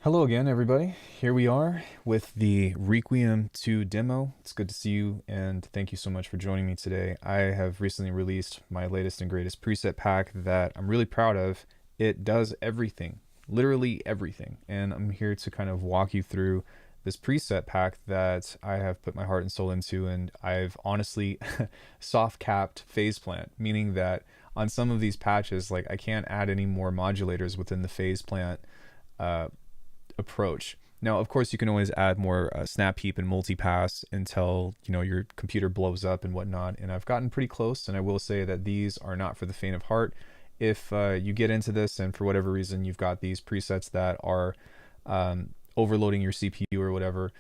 Hello again, everybody. Here we are with the Requiem 2 demo. It's good to see you, and thank you so much for joining me today. I have recently released my latest and greatest preset pack that I'm really proud of. It does everything, literally everything, and I'm here to kind of walk you through this preset pack that I have put my heart and soul into, and I've honestly soft capped phase plant, meaning that on some of these patches, like I can't add any more modulators within the phase plant approach. Now, of course, you can always add more snap heap and multipass until your computer blows up and whatnot. And I've gotten pretty close, and I will say that these are not for the faint of heart. If you get into this and for whatever reason you've got these presets that are overloading your CPU or whatever,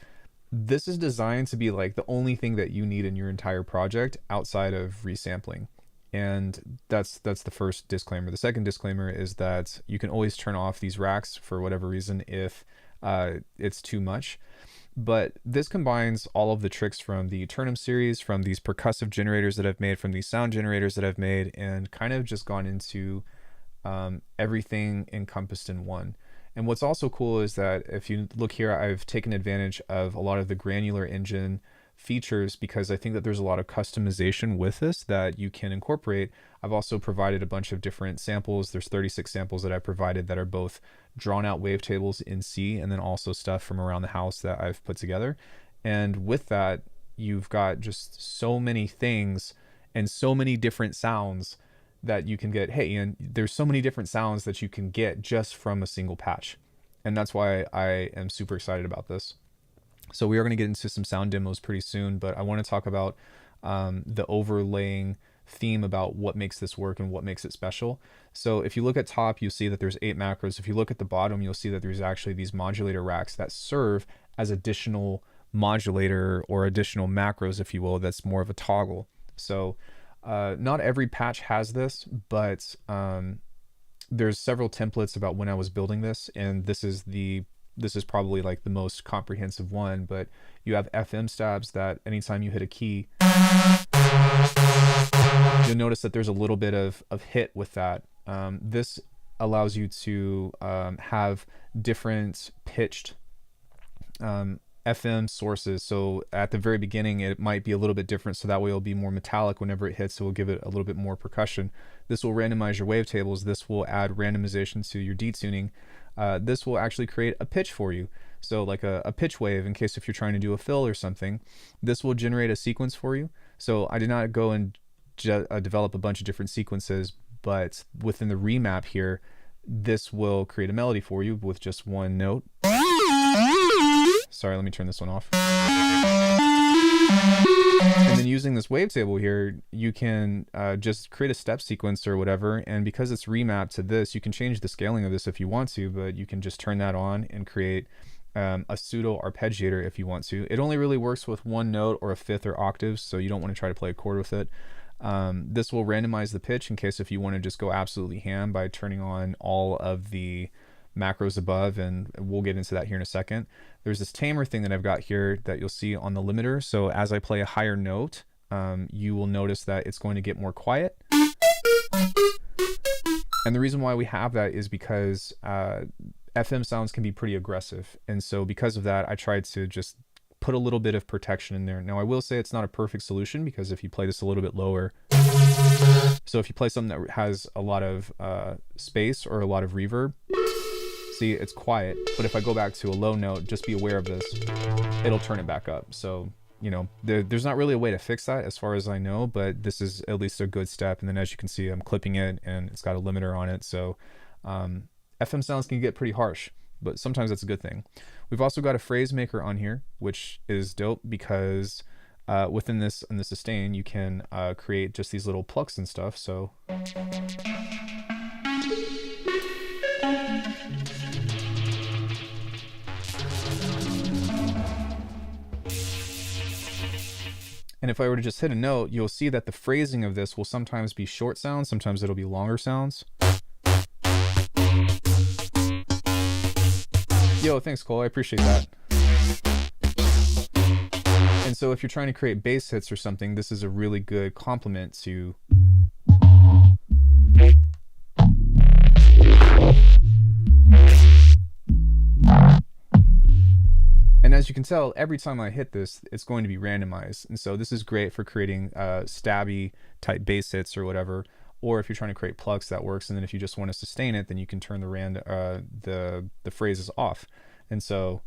this is designed to be like the only thing that you need in your entire project outside of resampling. And that's the first disclaimer. The second disclaimer is that you can always turn off these racks for whatever reason if it's too much. But this combines all of the tricks from the aeturnum series, from these percussive generators that I've made, from these sound generators that I've made, and kind of just gone into everything encompassed in one. And what's also cool is that if you look here, I've taken advantage of a lot of the granular engine features because I think that there's a lot of customization with this that you can incorporate. I've also provided a bunch of different samples. There's 36 samples that I provided that are both drawn out wavetables in C and then also stuff from around the house that I've put together. And with that, you've got just so many things and so many different sounds that you can get. Hey, and there's so many different sounds that you can get just from a single patch. And that's why I am super excited about this. So we are going to get into some sound demos pretty soon, but I want to talk about the overlaying theme about what makes this work and what makes it special. So if you look at top, you'll see that there's 8 macros. If you look at the bottom, you'll see that there's actually these modulator racks that serve as additional modulator or additional macros, if you will, that's more of a toggle. So not every patch has this, but there's several templates about when I was building this, and this is probably like the most comprehensive one. But you have FM stabs that anytime you hit a key, you'll notice that there's a little bit of hit with that. This allows you to have different pitched FM sources. So at the very beginning, it might be a little bit different. So that way it'll be more metallic whenever it hits. So we'll give it a little bit more percussion. This will randomize your wavetables. This will add randomization to your detuning. This will actually create a pitch for you. So like a pitch wave, in case if you're trying to do a fill or something, this will generate a sequence for you. So I did not go and develop a bunch of different sequences, but within the remap here, this will create a melody for you with just one note. Sorry, let me turn this one off. And then using this wavetable here, you can just create a step sequence or whatever. And because it's remapped to this, you can change the scaling of this if you want to, but you can just turn that on and create a pseudo arpeggiator if you want to. It only really works with one note or a fifth or octaves, so you don't want to try to play a chord with it. This will randomize the pitch in case if you want to just go absolutely ham by turning on all of the macros above, and we'll get into that here in a second. There's this tamer thing that I've got here that you'll see on the limiter. So as I play a higher note, you will notice that it's going to get more quiet. And the reason why we have that is because FM sounds can be pretty aggressive. And so because of that, I tried to just put a little bit of protection in there. Now I will say it's not a perfect solution, because if you play this a little bit lower, so if you play something that has a lot of space or a lot of reverb, see, it's quiet. But if I go back to a low note, just be aware of this, it'll turn it back up. So, there's not really a way to fix that as far as I know, but this is at least a good step. And then as you can see, I'm clipping it and it's got a limiter on it. So FM sounds can get pretty harsh, but sometimes that's a good thing. We've also got a phrase maker on here, which is dope because within this and the sustain, you can create just these little plucks and stuff. So and if I were to just hit a note, you'll see that the phrasing of this will sometimes be short sounds, sometimes it'll be longer sounds. Yo, thanks, Cole. I appreciate that. And so if you're trying to create bass hits or something, this is a really good complement to as you can tell, every time I hit this, it's going to be randomized. And so this is great for creating stabby type bass hits or whatever. Or if you're trying to create plucks, that works. And then if you just want to sustain it, then you can turn the phrases off. And so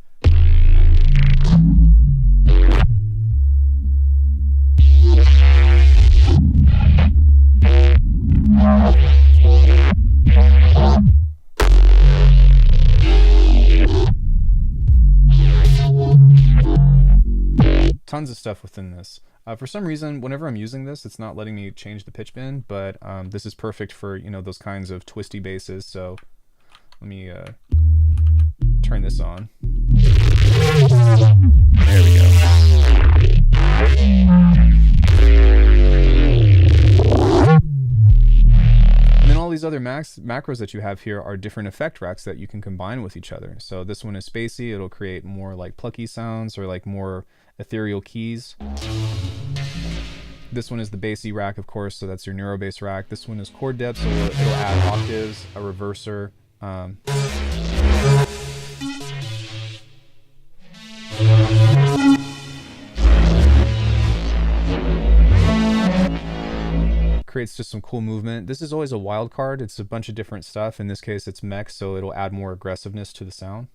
tons of stuff within this. For some reason, whenever I'm using this, it's not letting me change the pitch bend, but this is perfect for, you know, those kinds of twisty basses. So let me turn this on. There we go. And then all these other macros that you have here are different effect racks that you can combine with each other. So this one is spacey. It'll create more like plucky sounds or like more ethereal keys. This one is the bassy rack, of course, so that's your neurobass rack. This one is chord depth, so it'll add octaves, a reverser. Creates just some cool movement. This is always a wild card. It's a bunch of different stuff. In this case, it's mech, so it'll add more aggressiveness to the sound.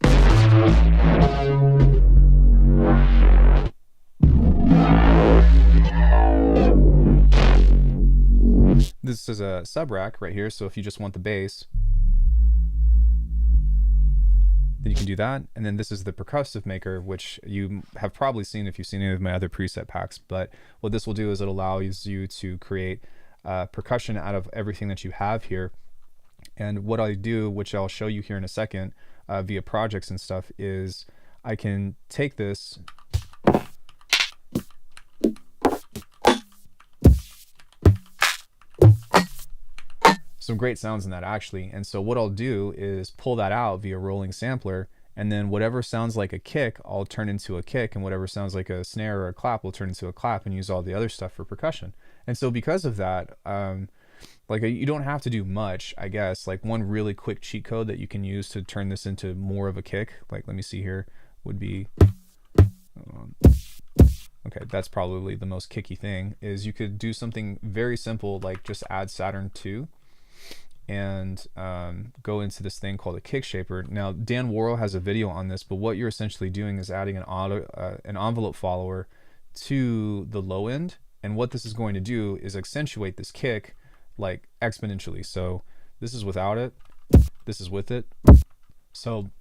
This is a sub rack right here, so if you just want the bass, then you can do that. And then this is the percussive maker, which you have probably seen if you've seen any of my other preset packs. But what this will do is it allows you to create percussion out of everything that you have here. And what I do, which I'll show you here in a second, via projects and stuff, is I can take this some great sounds in that actually. And so what I'll do is pull that out via rolling sampler, and then whatever sounds like a kick, I'll turn into a kick, and whatever sounds like a snare or a clap will turn into a clap, and use all the other stuff for percussion. And so because of that, like you don't have to do much, I guess. Like one really quick cheat code that you can use to turn this into more of a kick, like let me see here, would be, okay, that's probably the most kicky thing, is you could do something very simple, like just add Saturn 2 and go into this thing called a kick shaper. Now Dan Worrell has a video on this, but what you're essentially doing is adding an envelope follower to the low end, and what this is going to do is accentuate this kick like exponentially. So this is without it, this is with it. So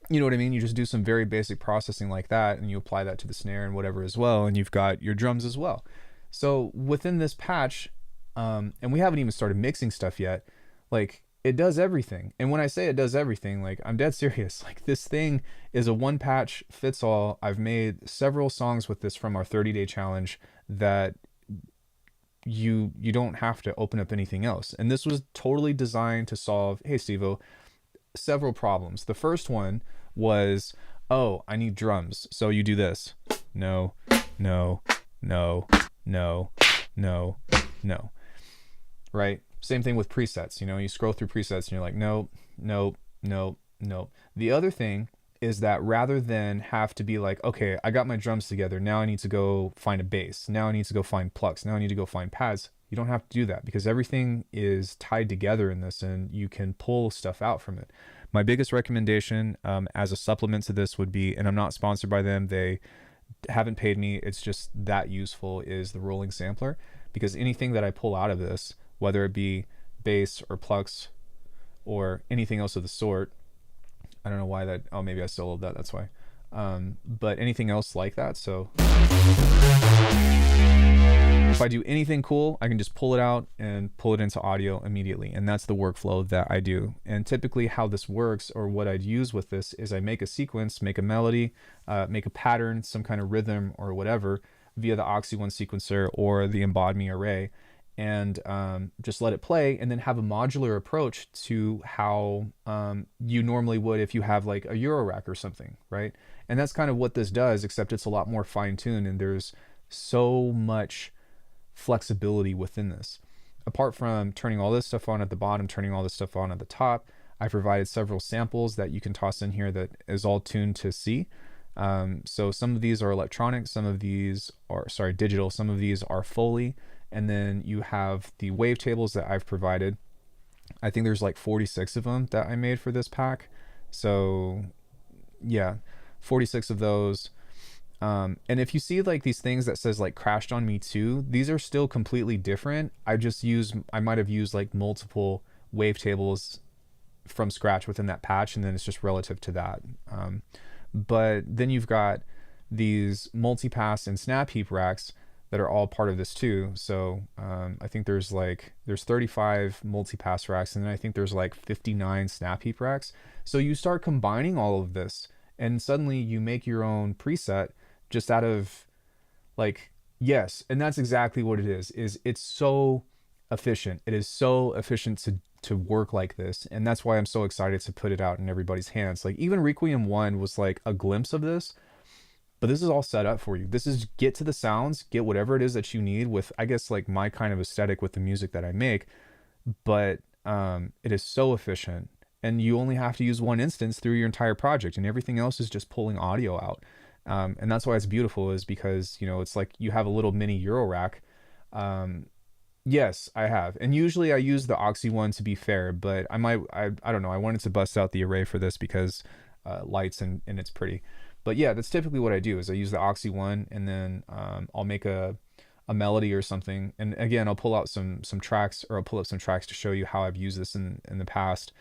you know what I mean? You just do some very basic processing like that, and you apply that to the snare and whatever as well, and you've got your drums as well. So within this patch, and we haven't even started mixing stuff yet, like it does everything. And when I say it does everything, like I'm dead serious. Like this thing is a one patch fits all. I've made several songs with this from our 30-day challenge that you don't have to open up anything else. And this was totally designed to solve, hey Steve-O, several problems. The first one was, oh, I need drums. So you do this. No, no, no, no, no, no. Right? Same thing with presets. You know, you scroll through presets and you're like, no, no, no, no. The other thing is that rather than have to be like, okay, I got my drums together, now I need to go find a bass, now I need to go find plucks, now I need to go find pads. You don't have to do that because everything is tied together in this, and you can pull stuff out from it. My biggest recommendation as a supplement to this would be, and I'm not sponsored by them, they haven't paid me, it's just that useful, is the rolling sampler. Because anything that I pull out of this, whether it be bass or plucks or anything else of the sort, I don't know why that, oh, maybe I still love that, that's why. But anything else like that, so if I do anything cool, I can just pull it out and pull it into audio immediately. And that's the workflow that I do. And typically how this works, or what I'd use with this, is I make a sequence, make a melody, make a pattern, some kind of rhythm or whatever via the Oxy One sequencer or the Embod Me array, and just let it play, and then have a modular approach to how you normally would if you have like a Eurorack or something, right? And that's kind of what this does, except it's a lot more fine-tuned, and there's so much flexibility within this. Apart from turning all this stuff on at the bottom, turning all this stuff on at the top, I provided several samples that you can toss in here that is all tuned to C. So some of these are electronic, some of these are, sorry, digital, some of these are Foley. And then you have the wavetables that I've provided. I think there's like 46 of them that I made for this pack. So yeah, 46 of those. And if you see like these things that says like crashed on me too, these are still completely different. I might have used like multiple wavetables from scratch within that patch, and then it's just relative to that. But then you've got these multipass and snap heap racks that are all part of this too. So I think there's 35 multipass racks, and then I think there's like 59 snap heap racks. So you start combining all of this, and suddenly you make your own preset just out of like, yes, and that's exactly what it is it's so efficient. It is so efficient to work like this, and that's why I'm so excited to put it out in everybody's hands. Like even Requiem 1 was like a glimpse of this, but this is all set up for you. This is get to the sounds, get whatever it is that you need with, I guess, like my kind of aesthetic with the music that I make. But it is so efficient, and you only have to use one instance through your entire project, and everything else is just pulling audio out. And that's why it's beautiful, is because, you know, it's like you have a little mini Euro rack. Yes, I have. And usually I use the Oxy one, to be fair, but I don't know. I wanted to bust out the array for this because lights and it's pretty. But yeah, that's typically what I do, is I use the Oxy one, and then I'll make a melody or something. And again, I'll pull out some tracks, or I'll pull up some tracks to show you how I've used this in the past.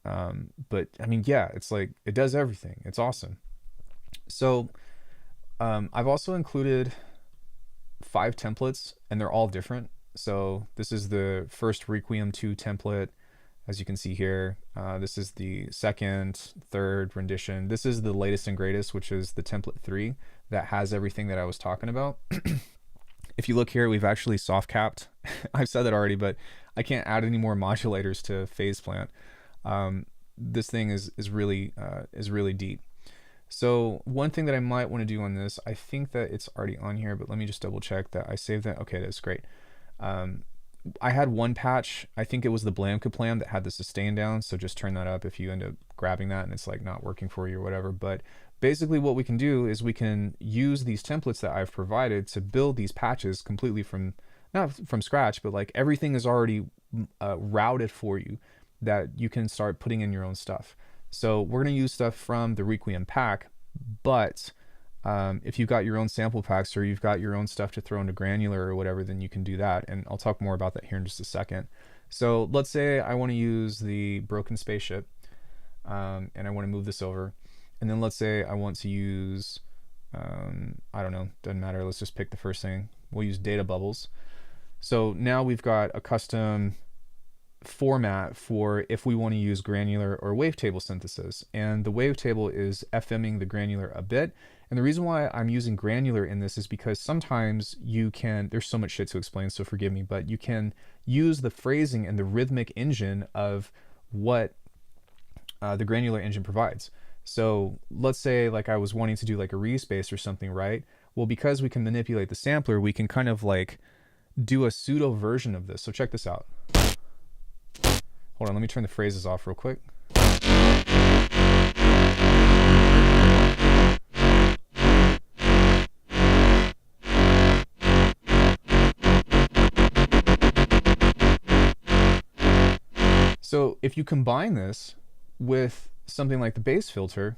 But I mean, yeah, it's like, it does everything. It's awesome. So I've also included 5 templates, and they're all different. So this is the first Requiem 2 template, as you can see here. This is the second, third rendition. This is the latest and greatest, which is the template 3 that has everything that I was talking about. If you look here, we've actually soft capped. I've said that already, but I can't add any more modulators to phase plant. This thing is really deep. So one thing that I might want to do on this, I think that it's already on here, but let me just double check that I saved that. Okay, that's great. I had one patch, I think it was the Blam Kaplam, that had the sustain down, so just turn that up if you end up grabbing that and it's like not working for you or whatever. But basically what we can do is we can use these templates that I've provided to build these patches completely from, not from scratch, but like everything is already routed for you, that you can start putting in your own stuff. So we're going to use stuff from the Requiem pack, but if you've got your own sample packs, or you've got your own stuff to throw into granular or whatever, then you can do that. And I'll talk more about that here in just a second. So let's say I want to use the broken spaceship, and I want to move this over. And then let's say I want to use, I don't know, doesn't matter. Let's just pick the first thing. We'll use data bubbles. So now we've got a custom format for if we want to use granular or wavetable synthesis. And the wavetable is FMing the granular a bit. And the reason why I'm using granular in this is because sometimes you can, there's so much shit to explain, so forgive me, but you can use the phrasing and the rhythmic engine of what the granular engine provides. So let's say like I was wanting to do like a respace or something, right? Well, because we can manipulate the sampler, we can kind of like do a pseudo version of this. So check this out. Hold on, let me turn the phrases off real quick. So if you combine this with something like the bass filter,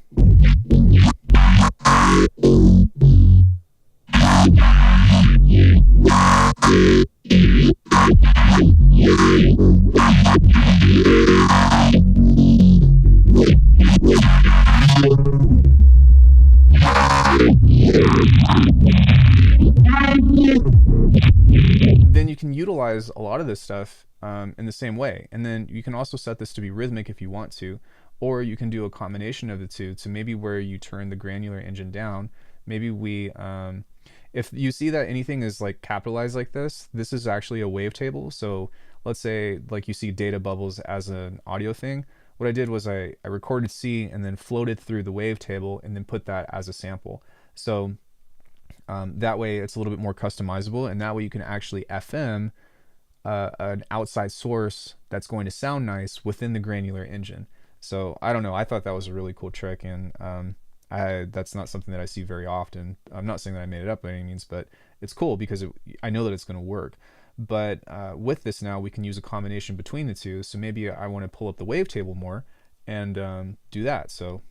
then you can utilize a lot of this stuff in the same way. And then you can also set this to be rhythmic if you want to, or you can do a combination of the two to maybe where you turn the granular engine down. Maybe we, if you see that anything is like capitalized like this is actually a wavetable. So let's say like you see data bubbles as an audio thing. What I did was I recorded C and then floated through the wavetable and then put that as a sample. So that way it's a little bit more customizable, and that way you can actually FM an outside source that's going to sound nice within the granular engine. So I don't know, I thought that was a really cool trick, and That's not something that I see very often. I'm not saying that I made it up by any means, but it's cool because I know that it's going to work. But with this now, we can use a combination between the two. So maybe I want to pull up the wavetable more and do that. So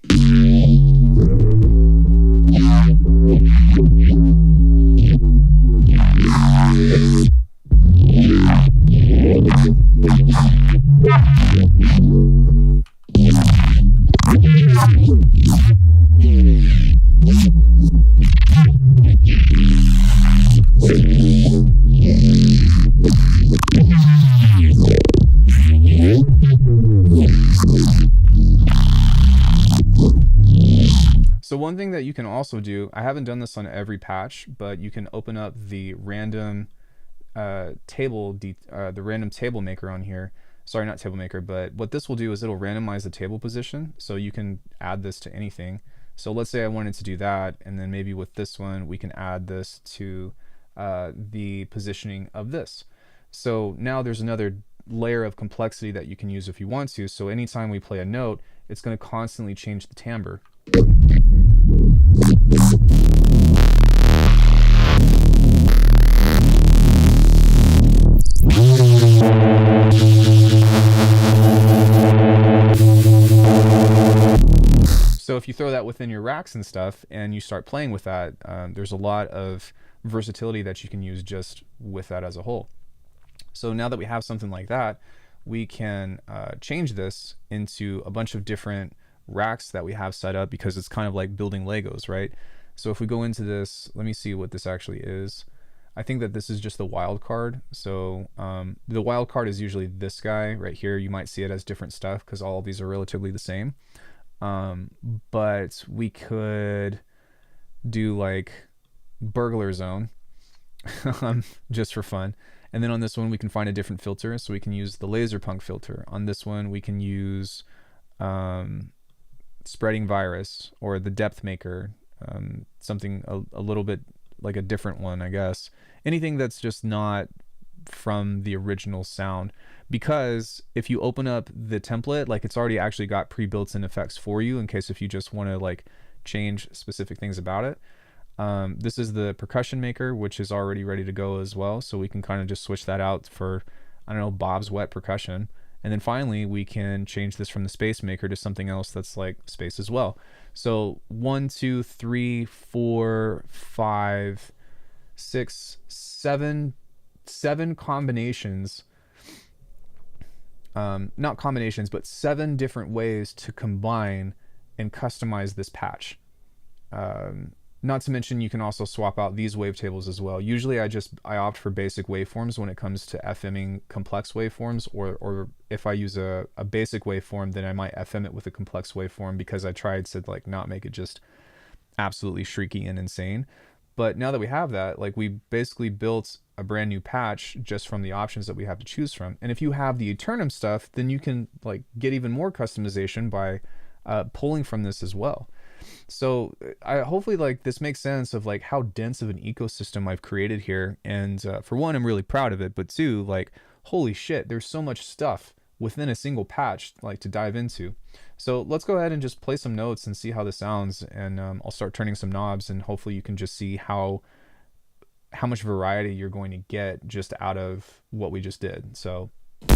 So one thing that you can also do, I haven't done this on every patch, but you can open up the random the random table maker on here. Sorry, not table maker, but what this will do is it'll randomize the table position. So you can add this to anything. So let's say I wanted to do that, and then maybe with this one, we can add this to the positioning of this. So now there's another layer of complexity that you can use if you want to. So anytime we play a note, it's going to constantly change the timbre. So if you throw that within your racks and stuff and you start playing with that, there's a lot of versatility that you can use just with that as a whole. So now that we have something like that, we can change this into a bunch of different racks that we have set up, because it's kind of like building Legos, right? So if we go into this, let me see what this actually is. I think that this is just the wild card. So the wild card is usually this guy right here. You might see it as different stuff because all of these are relatively the same. But we could do like burglar zone just for fun. And then on this one, we can find a different filter. So we can use the laser punk filter. On this one, we can use spreading virus or the depth maker, something a little bit like a different one, I guess. Anything that's just not from the original sound, because if you open up the template, like it's already actually got pre-built in effects for you in case if you just want to like change specific things about it. This is the percussion maker, which is already ready to go as well. So we can kind of just switch that out for, I don't know, Bob's wet percussion. And then finally, we can change this from the space maker to something else that's like space as well. So 1, 2, 3, 4, 5, 6, 7 combinations. Not combinations, but 7 different ways to combine and customize this patch. Not to mention, you can also swap out these wavetables as well. Usually I opt for basic waveforms when it comes to FMing complex waveforms, or if I use a basic waveform, then I might FM it with a complex waveform, because I tried to like not make it just absolutely shrieky and insane. But now that we have that, like we basically built a brand new patch just from the options that we have to choose from. And if you have the aeturnum stuff, then you can like get even more customization by pulling from this as well. So hopefully like this makes sense of like how dense of an ecosystem I've created here. And for one, I'm really proud of it, but two, like, holy shit, there's so much stuff within a single patch like to dive into. So let's go ahead and just play some notes and see how this sounds. And I'll start turning some knobs, and hopefully you can just see how much variety you're going to get just out of what we just did. So let's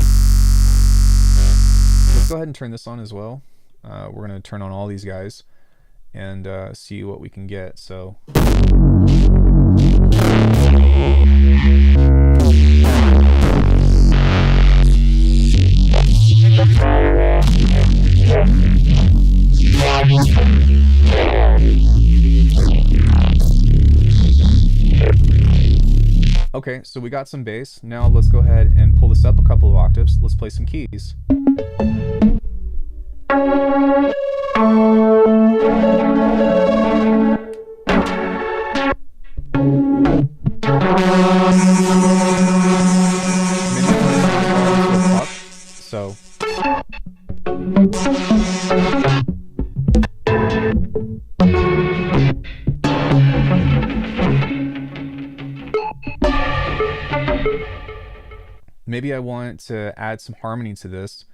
go ahead and turn this on as well. We're going to turn on all these guys and see what we can get. So okay, so we got some bass. Now let's go ahead and pull this up a couple of octaves. Let's play some keys. So maybe I want to add some harmony to this.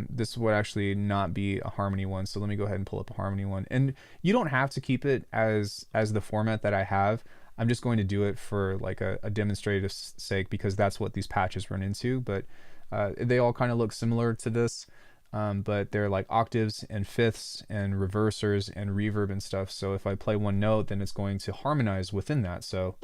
This would actually not be a harmony one. So let me go ahead and pull up a harmony one. And you don't have to keep it as the format that I have. I'm just going to do it for like a demonstrative sake because that's what these patches run into. But they all kind of look similar to this, but they're like octaves and fifths and reversers and reverb and stuff. So if I play one note, then it's going to harmonize within that. So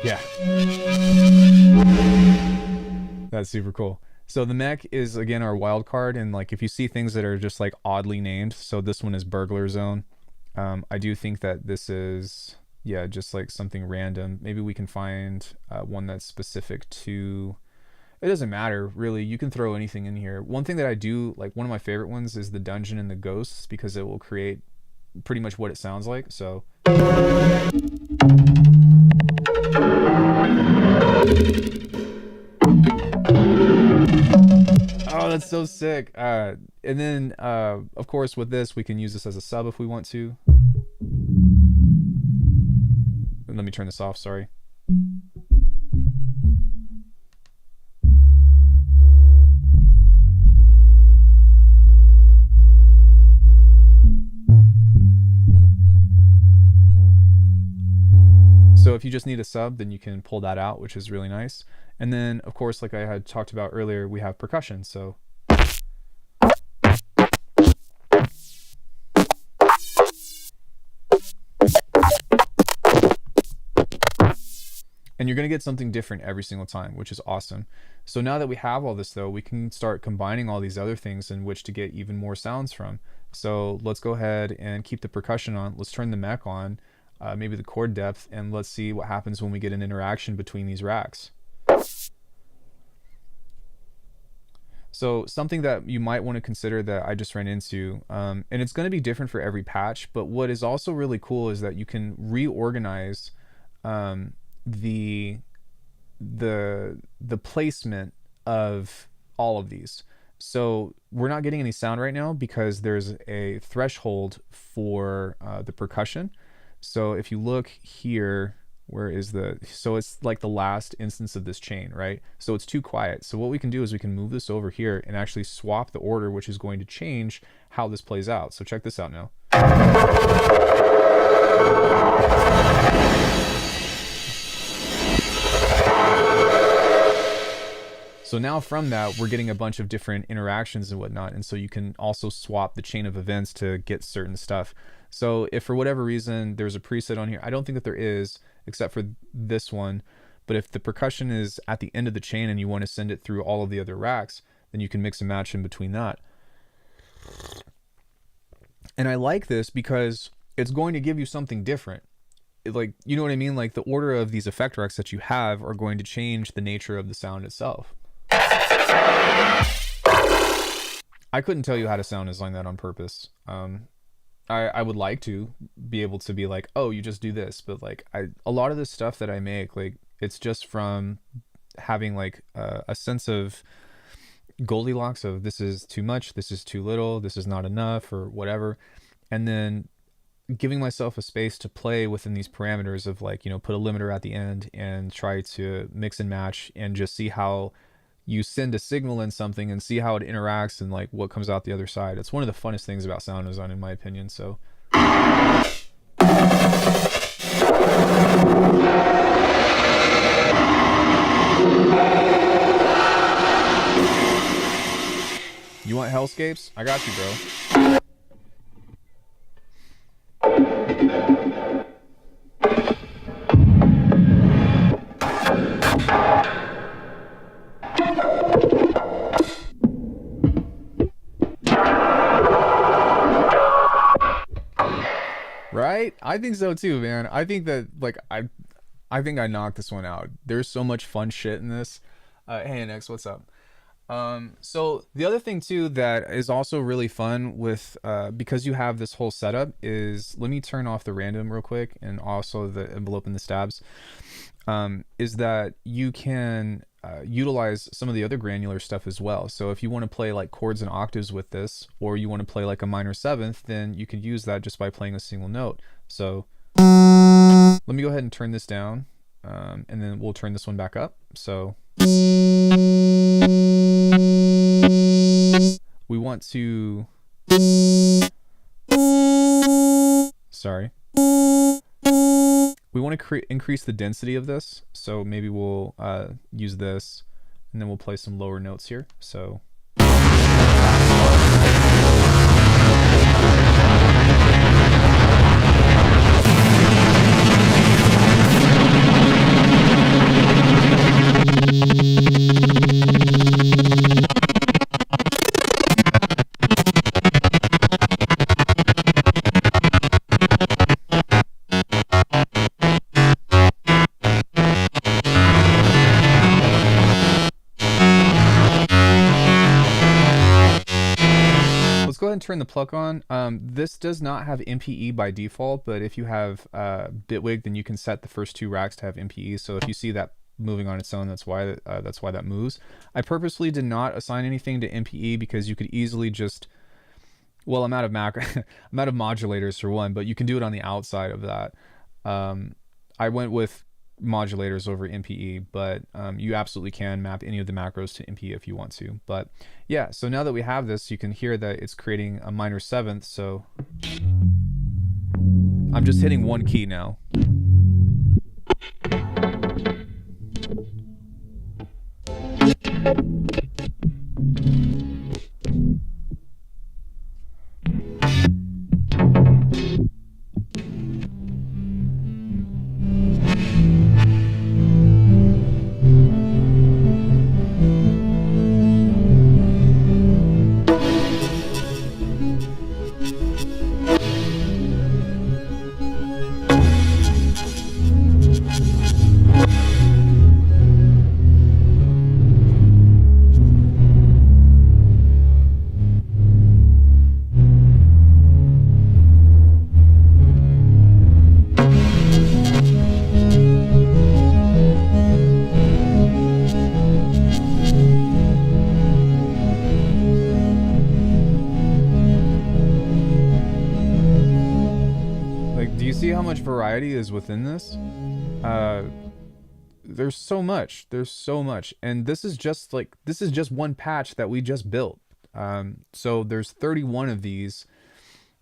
yeah, that's super cool. So the mech is again our wild card, and like if you see things that are just like oddly named, so this one is Burglar Zone. I do think that this is, yeah, just like something random. Maybe we can find one that's specific to, it doesn't matter really, you can throw anything in here. One thing that I do like, one of my favorite ones is the Dungeon and the Ghosts, because it will create pretty much what it sounds like. So oh, that's so sick. And then of course with this we can use this as a sub if we want to. Let me turn this off, sorry. So if you just need a sub, then you can pull that out, which is really nice. And then, of course, like I had talked about earlier, we have percussion. So and you're going to get something different every single time, which is awesome. So now that we have all this, though, we can start combining all these other things in which to get even more sounds from. So let's go ahead and keep the percussion on. Let's turn the mech on. Maybe the chord depth, and let's see what happens when we get an interaction between these racks. So something that you might want to consider that I just ran into, and it's going to be different for every patch, but what is also really cool is that you can reorganize the placement of all of these. So we're not getting any sound right now because there's a threshold for the percussion. So if you look here, where is the, so it's like the last instance of this chain, right? So it's too quiet. So what we can do is we can move this over here and actually swap the order, which is going to change how this plays out. So check this out now. So now from that, we're getting a bunch of different interactions and whatnot. And so you can also swap the chain of events to get certain stuff. So if for whatever reason there's a preset on here, I don't think that there is, except for this one. But if the percussion is at the end of the chain and you want to send it through all of the other racks, then you can mix and match in between that. And I like this because it's going to give you something different. Like, you know what I mean? Like the order of these effect racks that you have are going to change the nature of the sound itself. I couldn't tell you how to sound design that on purpose. I would like to be able to be like, oh, you just do this, but like a lot of this stuff that I make, like it's just from having like a sense of Goldilocks of this is too much, this is too little, this is not enough, or whatever, and then giving myself a space to play within these parameters of like, you know, put a limiter at the end and try to mix and match and just see how you send a signal in something and see how it interacts and like what comes out the other side. It's one of the funnest things about sound design in my opinion. So you want hellscapes? I got you, bro. Right? I think so too, man. I think that like I think I knocked this one out. There's so much fun shit in this. Hey NX, what's up? So the other thing too that is also really fun with because you have this whole setup is, let me turn off the random real quick and also the envelope and the stabs, is that you can utilize some of the other granular stuff as well. So if you want to play like chords and octaves with this, or you want to play like a minor seventh, then you could use that just by playing a single note. So let me go ahead and turn this down, and then we'll turn this one back up. So we want to, sorry, we want to increase the density of this. So maybe we'll use this, and then we'll play some lower notes here. So let's go ahead and turn the pluck on. This does not have MPE by default, but if you have Bitwig, then you can set the first 2 racks to have MPE. So if you see that moving on its own, that's why that moves. I purposely did not assign anything to MPE because you could easily just, well, I'm out of I'm out of modulators for one, but you can do it on the outside of that. I went with modulators over MPE, but you absolutely can map any of the macros to MPE if you want to. But yeah, so now that we have this, you can hear that it's creating a minor 7th. So I'm just hitting 1 key now. See how much variety is within this? There's so much. And this is just one patch that we just built. So there's 31 of these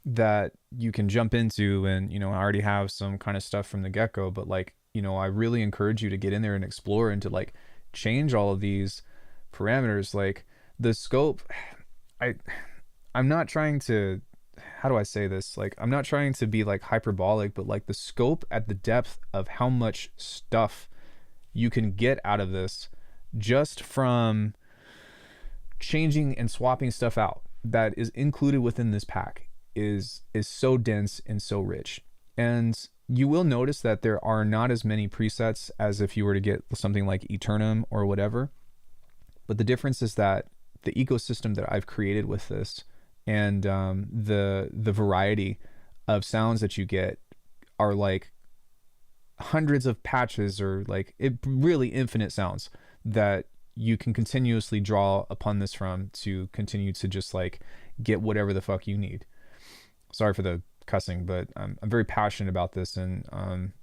that you can jump into, and I already have some kind of stuff from the get-go, but I really encourage you to get in there and explore and to change all of these parameters. Like the scope, I'm not trying to, how do I say this? I'm not trying to be hyperbolic, but the scope at the depth of how much stuff you can get out of this just from changing and swapping stuff out that is included within this pack is so dense and so rich. And you will notice that there are not as many presets as if you were to get something like aeturnum or whatever. But the difference is that the ecosystem that I've created with this and the variety of sounds that you get are hundreds of patches, or really infinite sounds that you can continuously draw upon this from to continue to just get whatever the fuck you need. Sorry for the cussing, but I'm very passionate about this, and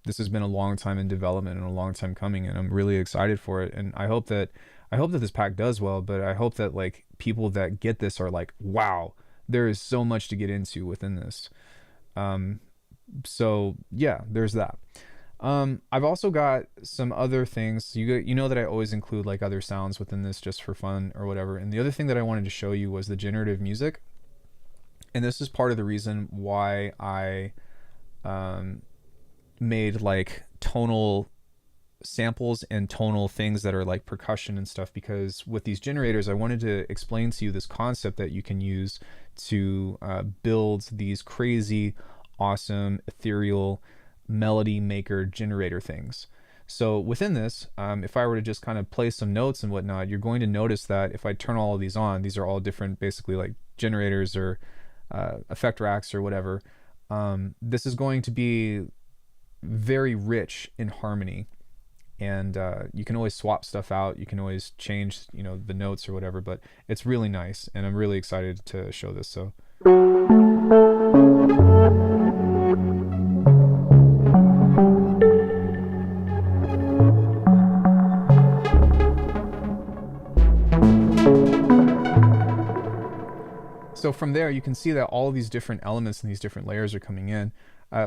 this has been a long time in development and a long time coming, and I'm really excited for it. And I hope that this pack does well, but I hope that people that get this are wow, there is so much to get into within this. So yeah, there's that. I've also got some other things. You know that I always include other sounds within this just for fun or whatever. And the other thing that I wanted to show you was the generative music. And this is part of the reason why I made tonal samples and tonal things that are percussion and stuff, because with these generators I wanted to explain to you this concept that you can use to build these crazy awesome ethereal melody maker generator things. So within this, if I were to just kind of play some notes and whatnot, you're going to notice that if I turn all of these on, these are all different basically generators or effect racks or whatever. This is going to be very rich in harmony. And you can always swap stuff out. You can always change, the notes or whatever, but it's really nice. And I'm really excited to show this. So so from there, you can see that all of these different elements and these different layers are coming in.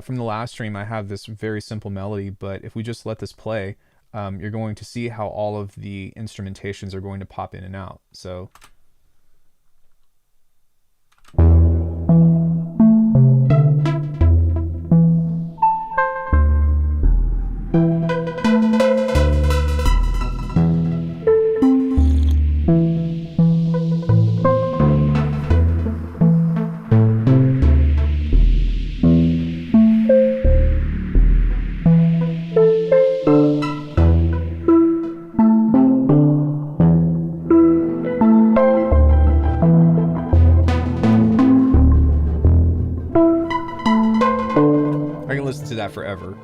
From the last stream, I have this very simple melody, but if we just let this play, you're going to see how all of the instrumentations are going to pop in and out. So to that forever.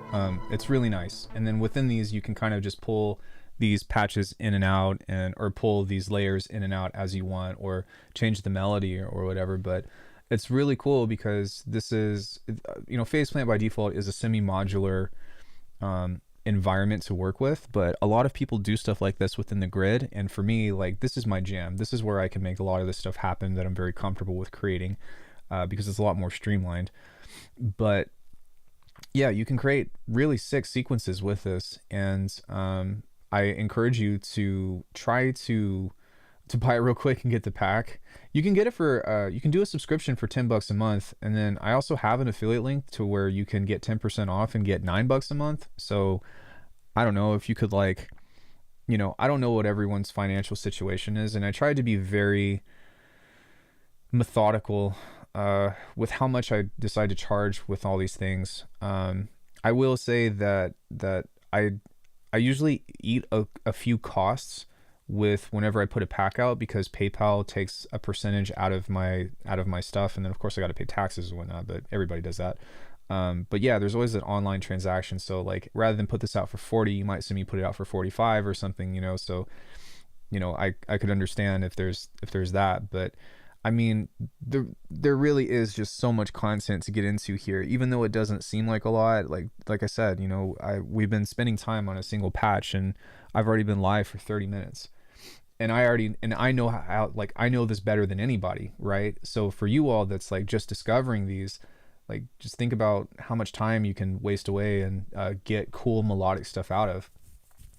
It's really nice. And then within these, you can kind of just pull these patches in and out, or pull these layers in and out as you want, or change the melody or whatever. But it's really cool because this is, Faceplant by default is a semi-modular environment to work with, but a lot of people do stuff like this within the grid. And for me, like, this is my jam. This is where I can make a lot of this stuff happen that I'm very comfortable with creating, because it's a lot more streamlined. But yeah, you can create really sick sequences with this, and I encourage you to try to buy it real quick and get the pack. You can get it for you can do a subscription for $10 a month, and then I also have an affiliate link to where you can get 10% off and get $9 a month. So I don't know if you could, like, I don't know what everyone's financial situation is, and I tried to be very methodical with how much I decide to charge with all these things. I will say that I usually eat a few costs with whenever I put a pack out, because PayPal takes a percentage out of my stuff, and then of course I got to pay taxes and whatnot, but everybody does that. But yeah, there's always an online transaction. So like, rather than put this out for 40, you might see me put it out for 45 or something, so I could understand if there's that. But I mean, there really is just so much content to get into here, even though it doesn't seem like a lot. Like I said, we've been spending time on a single patch, and I've already been live for 30 minutes, and I know how, like, I know this better than anybody, right? So for you all that's like just discovering these, like, just think about how much time you can waste away and get cool melodic stuff out of.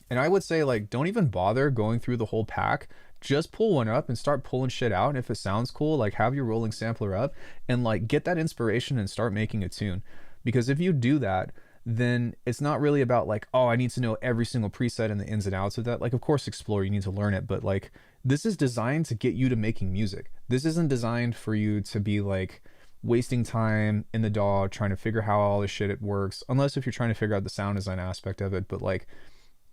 And I would say, like, don't even bother going through the whole pack. Just pull one up and start pulling shit out. And if it sounds cool, like, have your rolling sampler up and like get that inspiration and start making a tune. Because if you do that, then it's not really about like, oh, I need to know every single preset and the ins and outs of that. Like, of course, explore, you need to learn it, but like, this is designed to get you to making music. This isn't designed for you to be like wasting time in the DAW trying to figure how all this shit it works, unless if you're trying to figure out the sound design aspect of it. But like,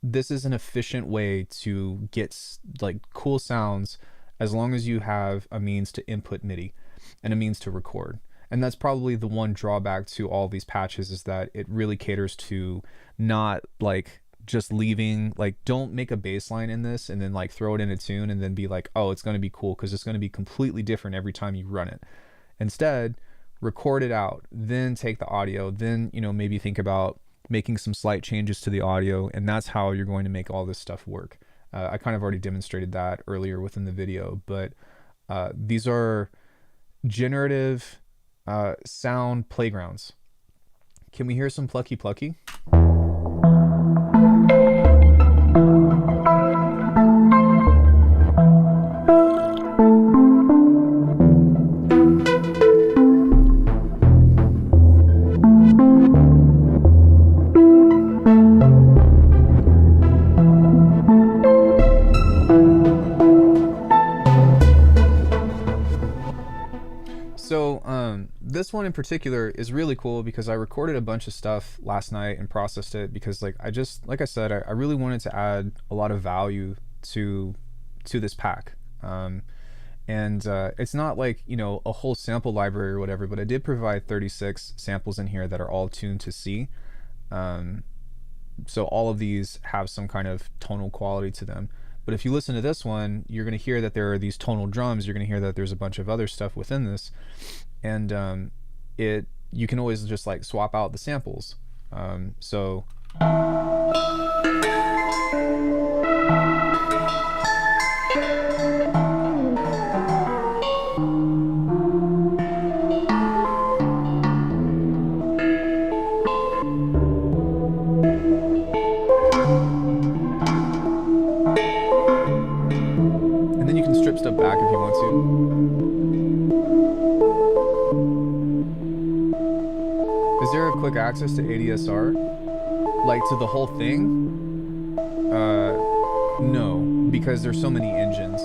this is an efficient way to get like cool sounds, as long as you have a means to input MIDI and a means to record. And that's probably the one drawback to all these patches, is that it really caters to not like just leaving, like, don't make a bass line in this and then like throw it in a tune and then be like, oh, it's going to be cool, because it's going to be completely different every time you run it. Instead, record it out, then take the audio, then maybe think about making some slight changes to the audio, and that's how you're going to make all this stuff work. I kind of already demonstrated that earlier within the video, but these are generative sound playgrounds. Can we hear some plucky plucky? This one in particular is really cool because I recorded a bunch of stuff last night and processed it, because like I said, I really wanted to add a lot of value to this pack. It's not like, a whole sample library or whatever, but I did provide 36 samples in here that are all tuned to C. So all of these have some kind of tonal quality to them. But if you listen to this one, you're going to hear that there are these tonal drums. You're going to hear that there's a bunch of other stuff within this. And you can always just like swap out the samples. So step back if you want to. Is there a quick access to ADSR? Like to the whole thing? No, because there's so many engines.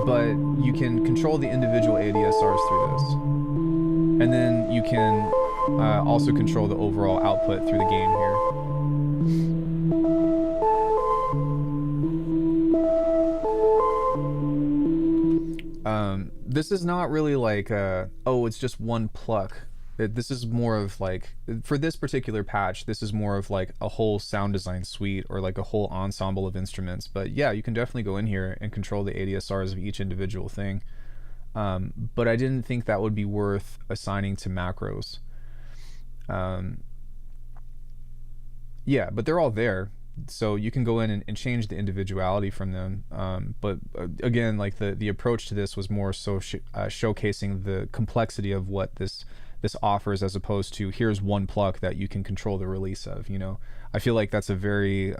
But you can control the individual ADSRs through this. And then you can also control the overall output through the game here. This is not really like, oh, it's just one pluck. This is more of like, for this particular patch, this is more of like a whole sound design suite or like a whole ensemble of instruments. But yeah, you can definitely go in here and control the ADSRs of each individual thing. But I didn't think that would be worth assigning to macros. Yeah, but they're all there. So you can go in and change the individuality from them. But again, like the approach to this was more so showcasing the complexity of what this offers, as opposed to here's one pluck that you can control the release of. You know, I feel like that's a very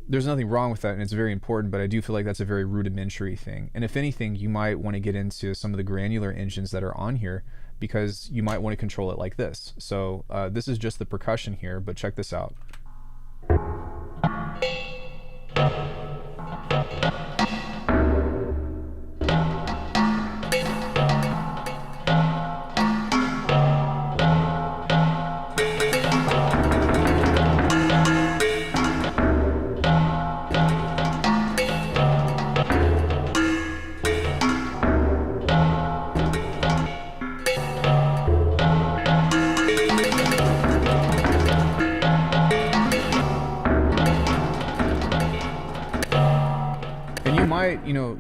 there's nothing wrong with that, and it's very important, but I do feel like that's a very rudimentary thing. And if anything, you might want to get into some of the granular engines that are on here, because you might want to control it like this. So this is just the percussion here, but check this out. You know,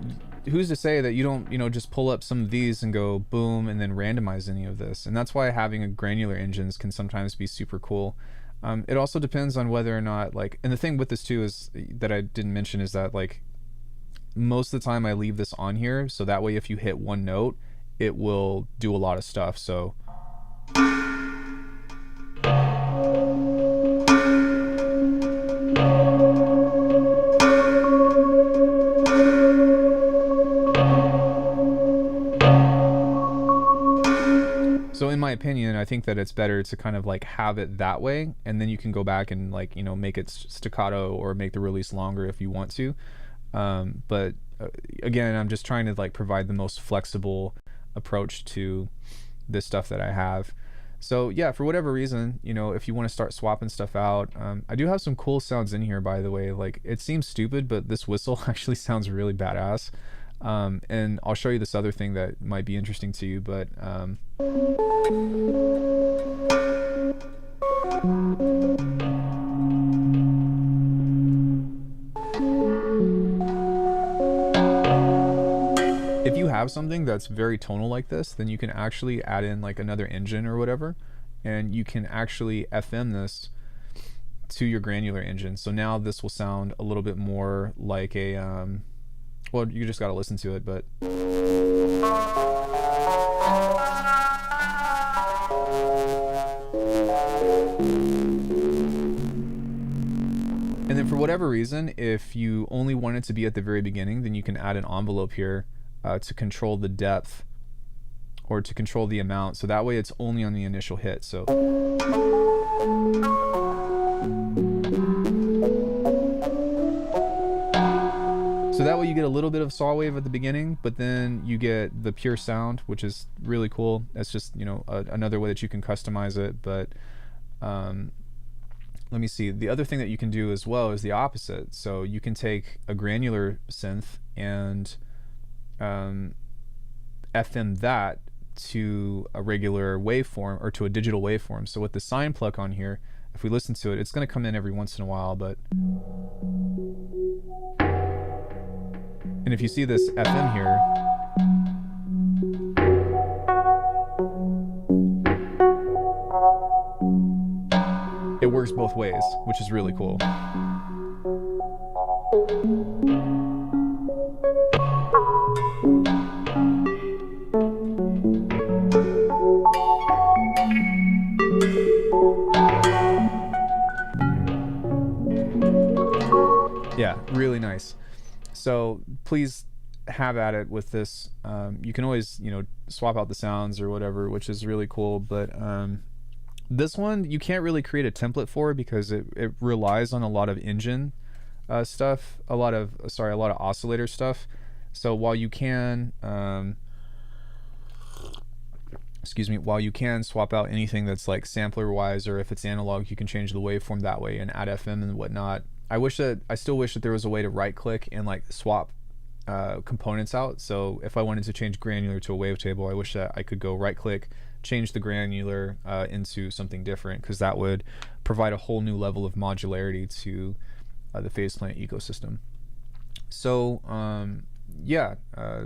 who's to say that you don't, you know, just pull up some of these and go boom and then randomize any of this. And that's why having a granular engines can sometimes be super cool. It also depends on whether or not, like, and the thing with this too is that I didn't mention is that, like, most of the time I leave this on here so that way if you hit one note it will do a lot of stuff. So in my opinion, I think that it's better to kind of like have it that way, and then you can go back and, like, you know, make it staccato or make the release longer if you want to. But again, I'm just trying to like provide the most flexible approach to this stuff that I have. So yeah, for whatever reason, you know, if you want to start swapping stuff out, I do have some cool sounds in here, by the way. Like, it seems stupid, but this whistle actually sounds really badass. And I'll show you this other thing that might be interesting to you, but if you have something that's very tonal like this, then you can actually add in like another engine or whatever, and you can actually FM this to your granular engine. So now this will sound a little bit more like a well, you just got to listen to it, but and then for whatever reason, if you only want it to be at the very beginning, then you can add an envelope here to control the depth or to control the amount. So that way it's only on the initial hit. So that way you get a little bit of saw wave at the beginning, but then you get the pure sound, which is really cool. That's just, you know, another way that you can customize it. But let me see. The other thing that you can do as well is the opposite. So you can take a granular synth and FM that to a regular waveform or to a digital waveform. So with the sine pluck on here, if we listen to it, it's going to come in every once in a while, but and if you see this FM here, it works both ways, which is really cool. Yeah, really nice. So please have at it with this. You can always, you know, swap out the sounds or whatever, which is really cool. But this one you can't really create a template for because it relies on a lot of engine stuff, a lot of oscillator stuff. So while you can excuse me, while you can swap out anything that's like sampler wise, or if it's analog, you can change the waveform that way and add FM and whatnot. I still wish that there was a way to right click and like swap components out. So if I wanted to change granular to a wavetable, I wish that I could go right click, change the granular into something different, because that would provide a whole new level of modularity to the phase plant ecosystem. So yeah,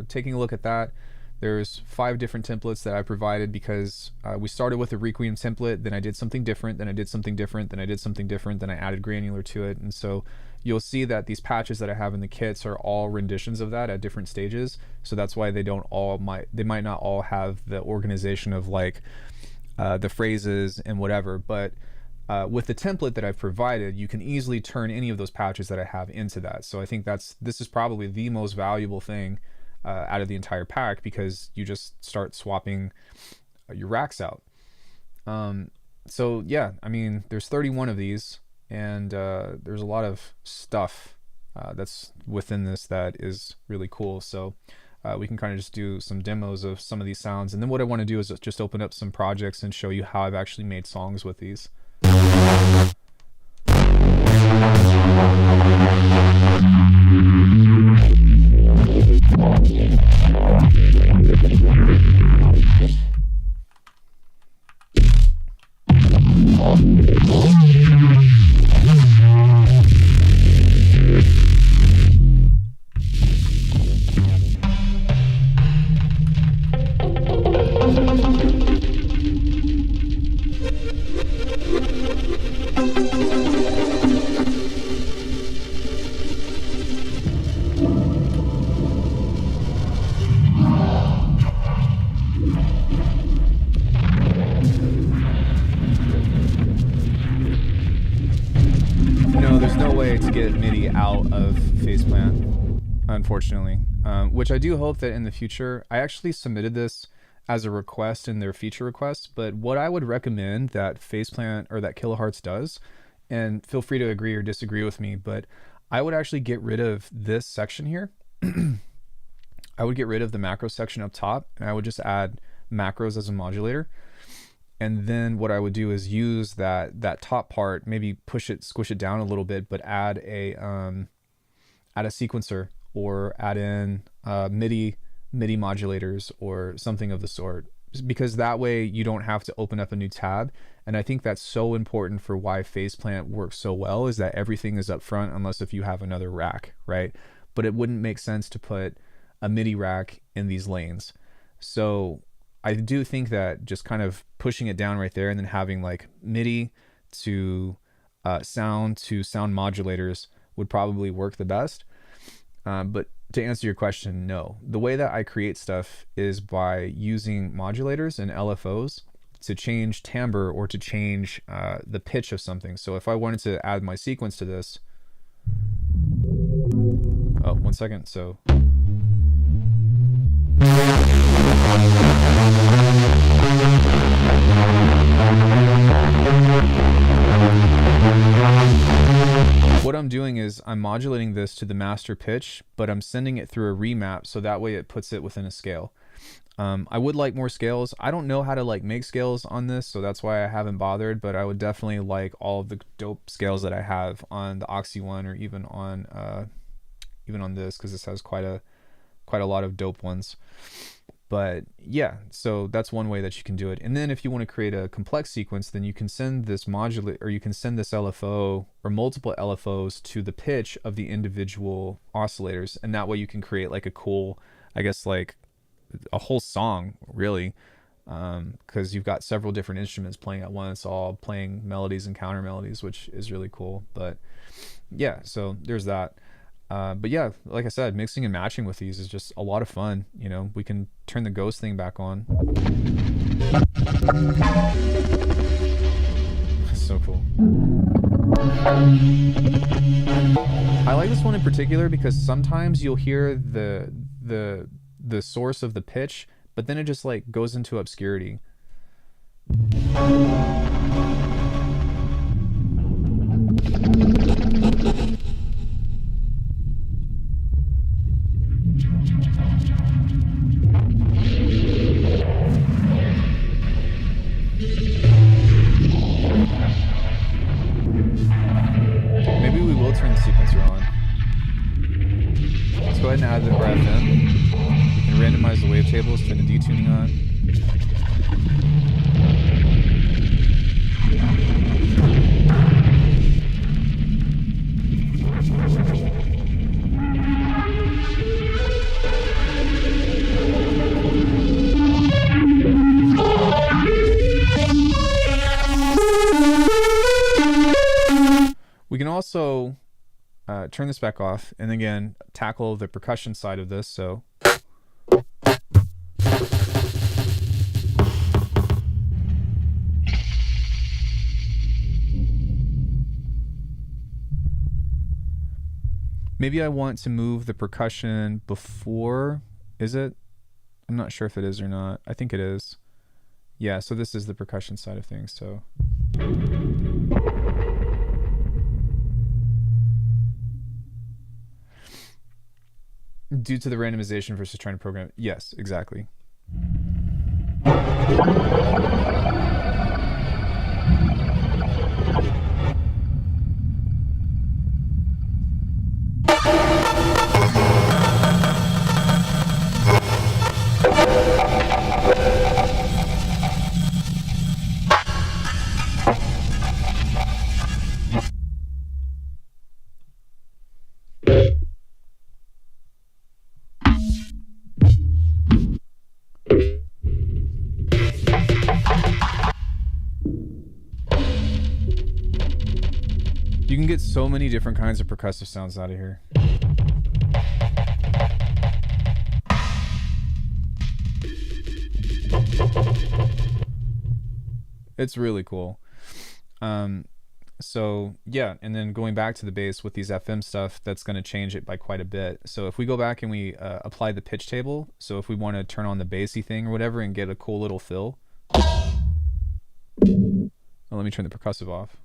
taking a look at that, there's 5 different templates that I provided because we started with a Requiem template, then I did something different, then I did something different, then I did something different, then I added granular to it. And so you'll see that these patches that I have in the kits are all renditions of that at different stages. So that's why they might not all have the organization of like the phrases and whatever, but with the template that I've provided, you can easily turn any of those patches that I have into that. So I think this is probably the most valuable thing out of the entire pack, because you just start swapping your racks out. So yeah, I mean, there's 31 of these, and there's a lot of stuff that's within this that is really cool. So we can kind of just do some demos of some of these sounds, and then what I want to do is just open up some projects and show you how I've actually made songs with these. To get MIDI out of phase plant, unfortunately, which I do hope that in the future. I actually submitted this as a request in their feature request, but what I would recommend that phase plant or that Kilohertz does, and feel free to agree or disagree with me, but I would actually get rid of this section here. I would get rid of the macro section up top, and I would just add macros as a modulator. And then what I would do is use that top part, maybe squish it down a little bit, but add a sequencer, or add in MIDI modulators or something of the sort, because that way you don't have to open up a new tab. And I think that's so important for why phase plant works so well, is that everything is up front, unless if you have another rack, right? But it wouldn't make sense to put a MIDI rack in these lanes. So I do think that just kind of pushing it down right there and then having like MIDI to sound modulators would probably work the best. But to answer your question, no. The way that I create stuff is by using modulators and LFOs to change timbre or to change the pitch of something. So if I wanted to add my sequence to this, oh, 1 second. So what I'm doing is I'm modulating this to the master pitch, but I'm sending it through a remap, so that way it puts it within a scale. I would like more scales. I don't know how to like make scales on this, so that's why I haven't bothered, but I would definitely like all of the dope scales that I have on the Oxy one, or even on this, because this has quite a lot of dope ones. But yeah, so that's one way that you can do it. And then if you want to create a complex sequence, then you can send this modulator, or you can send this LFO or multiple LFOs to the pitch of the individual oscillators. And that way you can create like a cool, I guess like a whole song really, because you've got several different instruments playing at once, all playing melodies and counter melodies, which is really cool. But yeah, so there's that. But yeah, like I said, mixing and matching with these is just a lot of fun. You know, we can turn the ghost thing back on. So cool. I like this one in particular because sometimes you'll hear the the source of the pitch, but then it just like goes into obscurity. Maybe we will turn the sequencer on. Let's go ahead and add the FM. We can randomize the wavetables, turn the detuning on. We can also turn this back off and again tackle the percussion side of this. So maybe I want to move the percussion before, is it? I'm not sure if it is or not. I think it is. Yeah, so this is the percussion side of things. So due to the randomization versus trying to program it. Yes, exactly. You can get so many different kinds of percussive sounds out of here. It's really cool. So yeah, and then going back to the bass with these FM stuff, that's going to change it by quite a bit. So if we go back and we apply the pitch table, so if we want to turn on the bassy thing or whatever and get a cool little fill. Oh, let me turn the percussive off.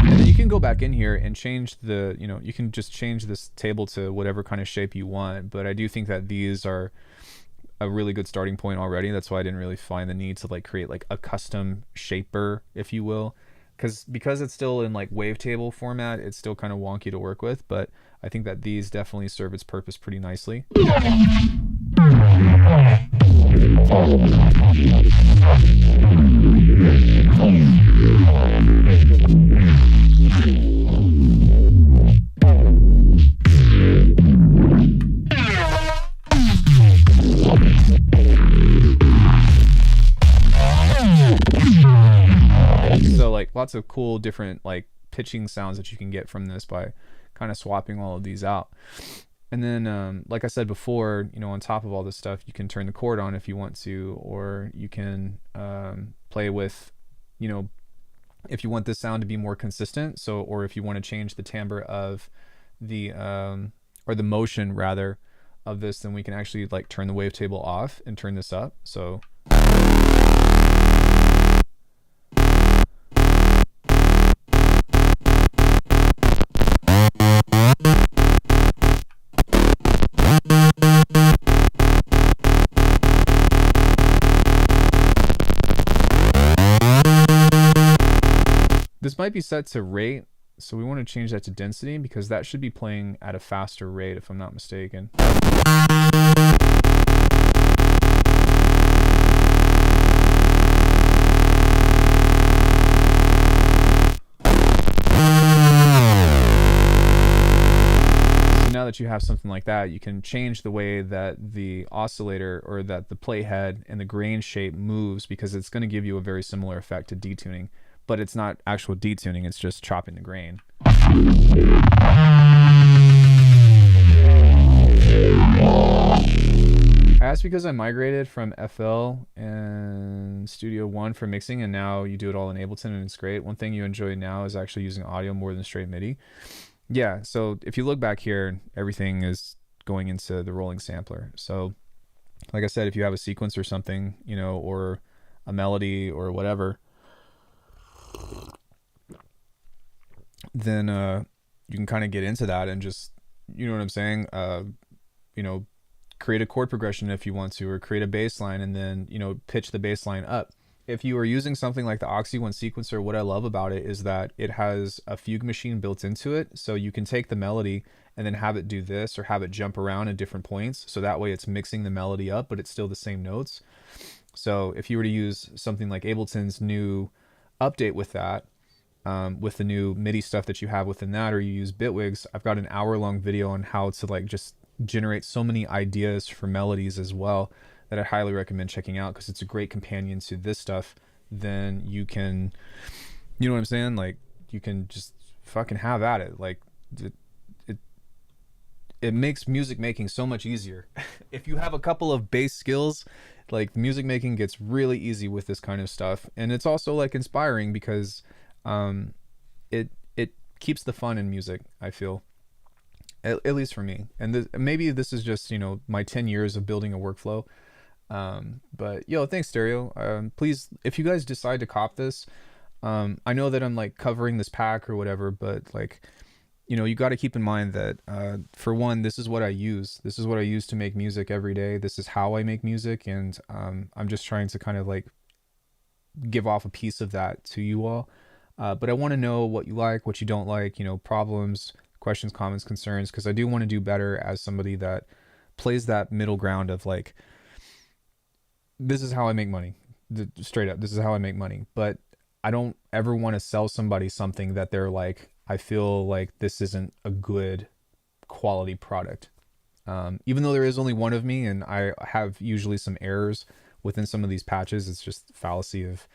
And then you can go back in here and change the, you know, you can just change this table to whatever kind of shape you want, but I do think that these are a really good starting point already. That's why I didn't really find the need to like create like a custom shaper, if you will, because it's still in like wavetable format, it's still kind of wonky to work with, but I think that these definitely serve its purpose pretty nicely. So like lots of cool different like pitching sounds that you can get from this by kind of swapping all of these out. And then like I said before, you know, on top of all this stuff, you can turn the chord on if you want to, or you can play with, you know, if you want this sound to be more consistent, so, or if you want to change the timbre of the or the motion rather of this, then we can actually like turn the wavetable off and turn this up. So this might be set to rate, so we want to change that to density because that should be playing at a faster rate if I'm not mistaken. Now that you have something like that, you can change the way that the oscillator or that the playhead and the grain shape moves, because it's going to give you a very similar effect to detuning, but it's not actual detuning, it's just chopping the grain. I asked because I migrated from FL and Studio One for mixing, and now you do it all in Ableton, and it's great. One thing you enjoy now is actually using audio more than straight MIDI. Yeah, so if you look back here, everything is going into the rolling sampler. So like I said, if you have a sequence or something, you know, or a melody or whatever, then you can kind of get into that and just, you know what I'm saying, you know, create a chord progression if you want to, or create a bass line and then, you know, pitch the bass line up. If you are using something like the Oxy One sequencer, what I love about it is that it has a fugue machine built into it. So you can take the melody and then have it do this, or have it jump around at different points. So that way it's mixing the melody up, but it's still the same notes. So if you were to use something like Ableton's new update with that, with the new MIDI stuff that you have within that, or you use Bitwigs, I've got an hour-long video on how to like just generate so many ideas for melodies as well, that I highly recommend checking out, because it's a great companion to this stuff. Then you can, you know what I'm saying? Like, you can just fucking have at it. Like, it makes music making so much easier. If you have a couple of base skills, like, music making gets really easy with this kind of stuff. And it's also like inspiring because it keeps the fun in music, I feel. At least for me. And maybe this is just, you know, my 10 years of building a workflow. But yo, thanks Stereo. Please, if you guys decide to cop this, I know that I'm like covering this pack or whatever, but like, you know, you got to keep in mind that, for one, this is what I use. This is what I use to make music every day. This is how I make music. And, I'm just trying to kind of like give off a piece of that to you all. But I want to know what you like, what you don't like, you know, problems, questions, comments, concerns, because I do want to do better as somebody that plays that middle ground of like, this is how I make money. Straight up, this is how I make money. But I don't ever want to sell somebody something that they're like, I feel like this isn't a good quality product. Even though there is only one of me and I have usually some errors within some of these patches, it's just fallacy of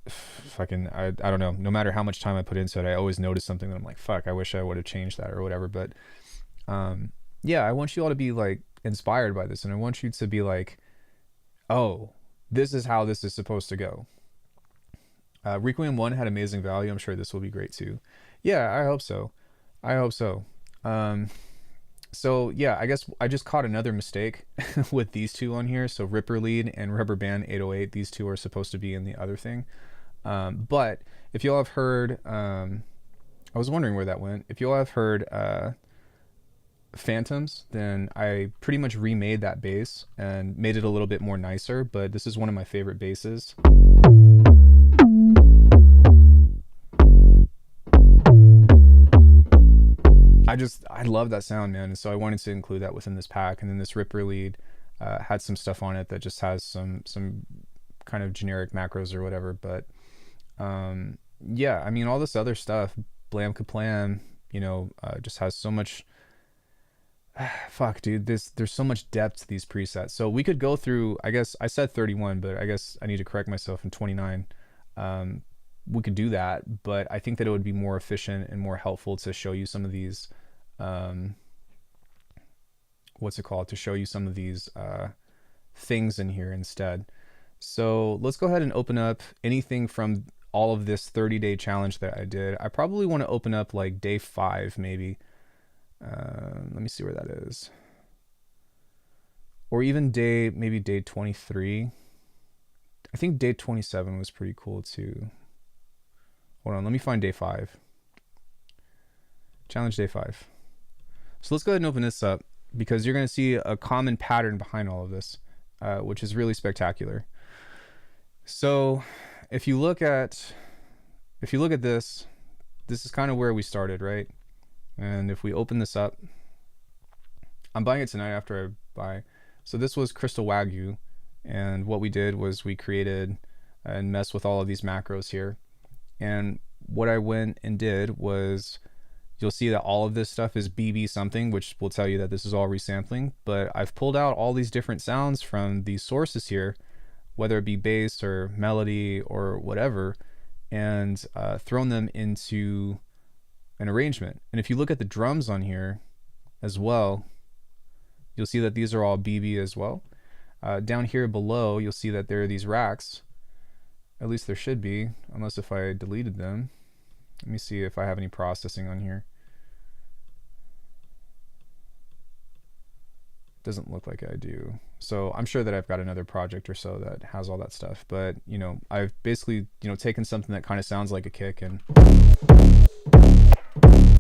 fucking, I don't know. No matter how much time I put into it, I always notice something that I'm like, fuck, I wish I would have changed that or whatever. But yeah, I want you all to be like inspired by this, and I want you to be like, oh, this is how this is supposed to go. Requiem 1 had amazing value. I'm sure this will be great too. Yeah, I hope so. I hope so. So yeah, I guess I just caught another mistake with these two on here. So Ripper Lead and Rubber Band 808, these two are supposed to be in the other thing. But if y'all have heard, I was wondering where that went. If y'all have heard Phantoms, then I pretty much remade that bass and made it a little bit more nicer, but this is one of my favorite basses. I love that sound, man, and so I wanted to include that within this pack. And then this Ripper Lead had some stuff on it that just has some kind of generic macros or whatever. But yeah, I mean, all this other stuff, Blam Kaplam, you know, just has so much. Fuck, dude, there's so much depth to these presets. So we could go through, I guess I said 31, but I guess I need to correct myself in 29. We could do that, but I think that it would be more efficient and more helpful to show you some of these, to show you some of these things in here instead. So let's go ahead and open up anything from all of this 30-day challenge that I did. I probably want to open up like day 5, maybe. Let me see where that is. Or even maybe day 23. I think day 27 was pretty cool too. Hold on, let me find day 5. Challenge day 5. So let's go ahead and open this up, because you're going to see a common pattern behind all of this, which is really spectacular. So if you look at this is kind of where we started, right? And if we open this up, I'm buying it tonight after I buy. So this was Crystal Wagyu. And what we did was we created and messed with all of these macros here. And what I went and did was, you'll see that all of this stuff is BB something, which will tell you that this is all resampling. But I've pulled out all these different sounds from these sources here, whether it be bass or melody or whatever, and thrown them into an arrangement. And if you look at the drums on here as well, You'll see that these are all BB as well. Down here below, you'll see that there are these racks. At least there should be, unless if I deleted them. Let me see if I have any processing on here. Doesn't look like I do. So I'm sure that I've got another project or so that has all that stuff. But, you know, I've basically, you know, taken something that kind of sounds like a kick and...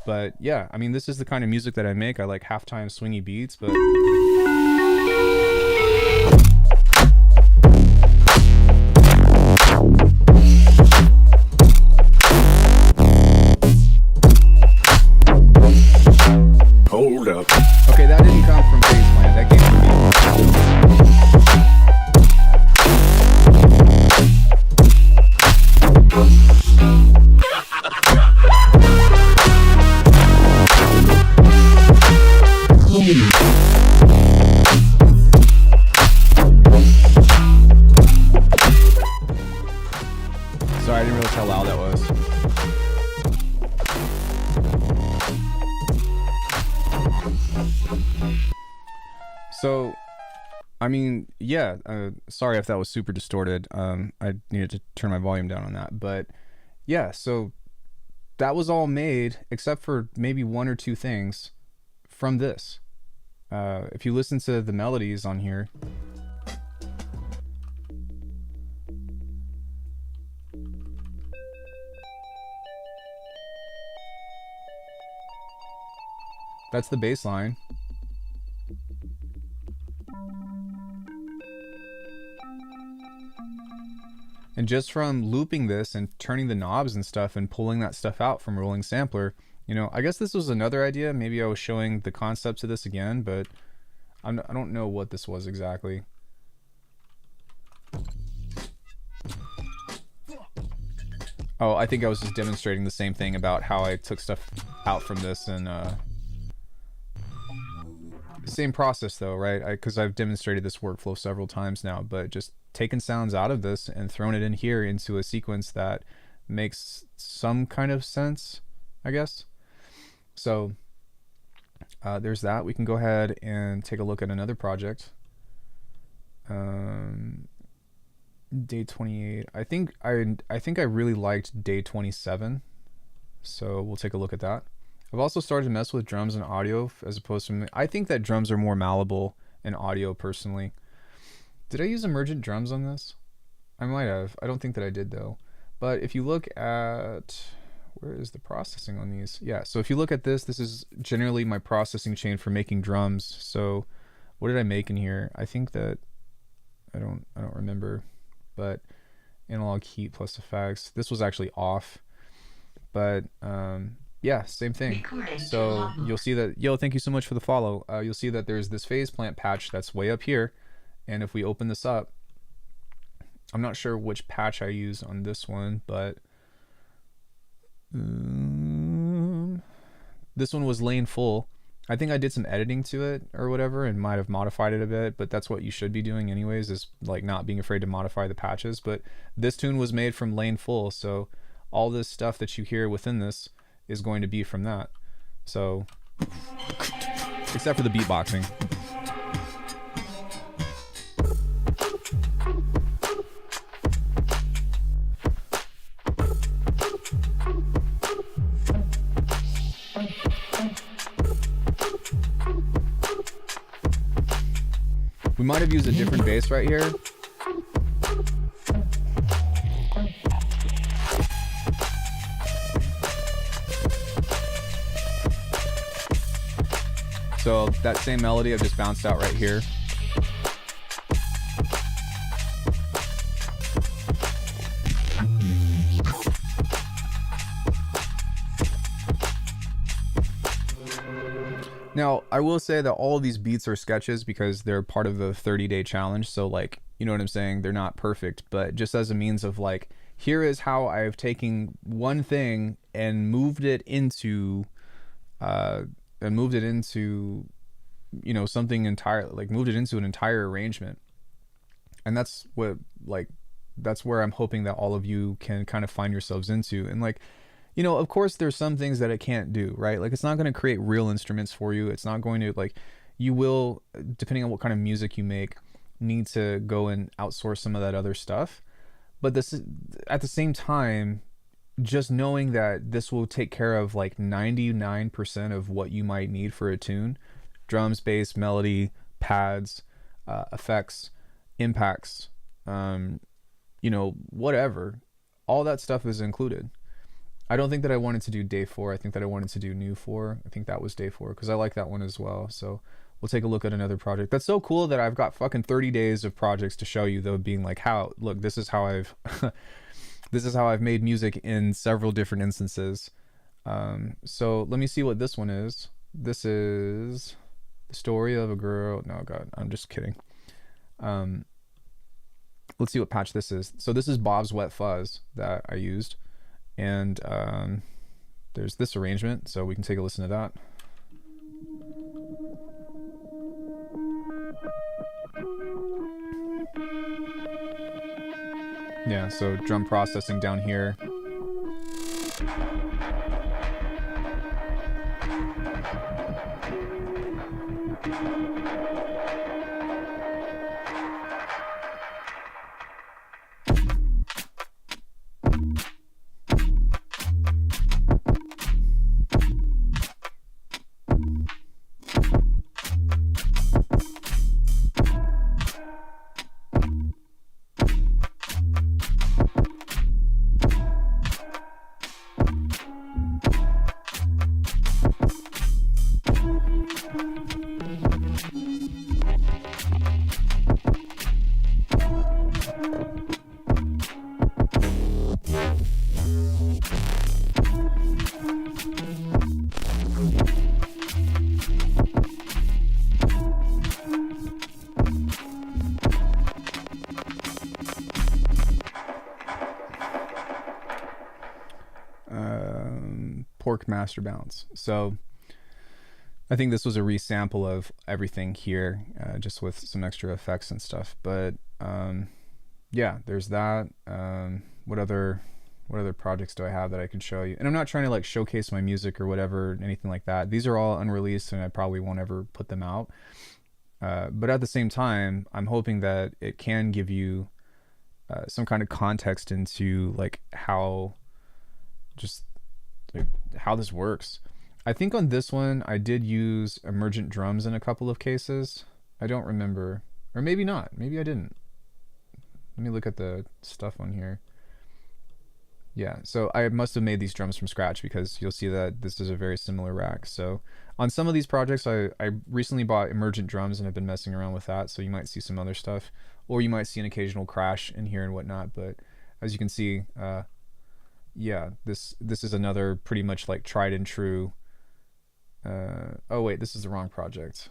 But yeah, I mean, this is the kind of music that I make. I like halftime swingy beats, but... Hold up. Okay, that didn't come from Baseline. That came from Sorry, I didn't realize how loud that was. So, I mean, yeah, sorry if that was super distorted. I needed to turn my volume down on that. But yeah, so that was all made, except for maybe one or two things, from this. If you listen to the melodies on here, that's the bass line. And just from looping this and turning the knobs and stuff and pulling that stuff out from Rolling Sampler, you know, I guess this was another idea. Maybe I was showing the concepts of this again, but I don't know what this was exactly. Oh, I think I was just demonstrating the same thing about how I took stuff out from this and same process though, right? Because I've demonstrated this workflow several times now, but just taken sounds out of this and thrown it in here into a sequence that makes some kind of sense, I guess. So there's that. We can go ahead and take a look at another project. Day 28. I think I really liked day 27, so we'll take a look at that. I've also started to mess with drums and audio as opposed to... I think that drums are more malleable in audio personally. Did I use emergent drums on this? I might have. I don't think that I did though. But if you look at... Where is the processing on these? Yeah, so if you look at this, this is generally my processing chain for making drums. So what did I make in here? I think that... I don't remember. But analog heat plus effects. This was actually off. But... yeah, same thing. So you'll see that, yo, thank you so much for the follow. You'll see that there's this phase plant patch that's way up here. And if we open this up, I'm not sure which patch I use on this one, but this one was lane full. I think I did some editing to it or whatever and might have modified it a bit, but that's what you should be doing anyways, is like not being afraid to modify the patches. But this tune was made from lane full, so all this stuff that you hear within this is going to be from that. So, except for the beatboxing. We might have used a different bass right here. So that same melody I've just bounced out right here. Now, I will say that all of these beats are sketches because they're part of the 30-day challenge. So like, you know what I'm saying? They're not perfect, but just as a means of like, here is how I've taken one thing and moved it into, you know, something entirely, like moved it into an entire arrangement. And that's what, like, that's where I'm hoping that all of you can kind of find yourselves into. And like, you know, of course there's some things that it can't do, right? Like it's not going to create real instruments for you. It's not going to, like, you will, depending on what kind of music you make, need to go and outsource some of that other stuff. But this is, at the same time, just knowing that this will take care of like 99% of what you might need for a tune: drums, bass, melody, pads, effects, impacts, whatever. All that stuff is included. I don't think that I wanted to do day 4. I think that I wanted to do new 4. I think that was day 4 because I like that one as well. So we'll take a look at another project. That's so cool that I've got fucking 30 days of projects to show you, though, being like, how, look, this is how I've this is how I've made music in several different instances. So let me see what this one is. This is the story of a girl. No, God, I'm just kidding. Let's see what patch this is. So this is Bob's Wet Fuzz that I used. And there's this arrangement, so we can take a listen to that. Yeah, so drum processing down here. Pork master bounce. So I think this was a resample of everything here, just with some extra effects and stuff. But yeah, there's that. What other projects do I have that I can show you? And I'm not trying to like showcase my music or whatever, anything like that. These are all unreleased and I probably won't ever put them out. But at the same time, I'm hoping that it can give you some kind of context into like how this works. I think on this one I did use emergent drums in a couple of cases. I don't remember, or maybe not, maybe I didn't. Let me look at the stuff on here. Yeah, so I must have made these drums from scratch because you'll see that this is a very similar rack. So on some of these projects I recently bought emergent drums and have been messing around with that, so you might see some other stuff, or you might see an occasional crash in here and whatnot. But as you can see, yeah, this is another pretty much like tried and true. Oh wait, this is the wrong project.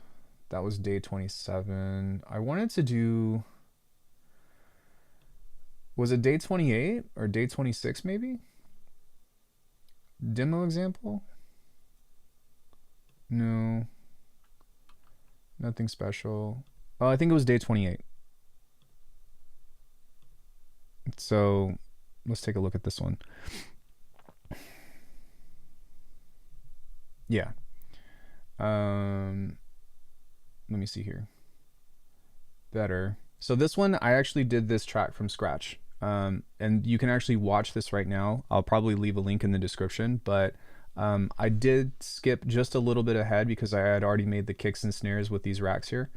That was day 27. I wanted to do, was it day 28 or day 26 maybe? Demo example? No, nothing special. Oh, I think it was day 28. So let's take a look at this one. Yeah. Let me see here. Better. So this one, I actually did this track from scratch. And you can actually watch this right now. I'll probably leave a link in the description, but I did skip just a little bit ahead because I had already made the kicks and snares with these racks here.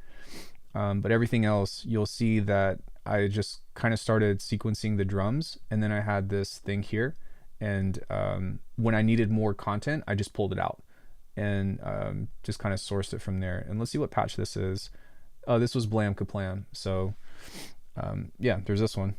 But everything else, you'll see that I just kind of started sequencing the drums, and then I had this thing here, and when I needed more content, I just pulled it out and just kind of sourced it from there. And let's see what patch this is. Oh, this was Blam Kaplam. So yeah, there's this one.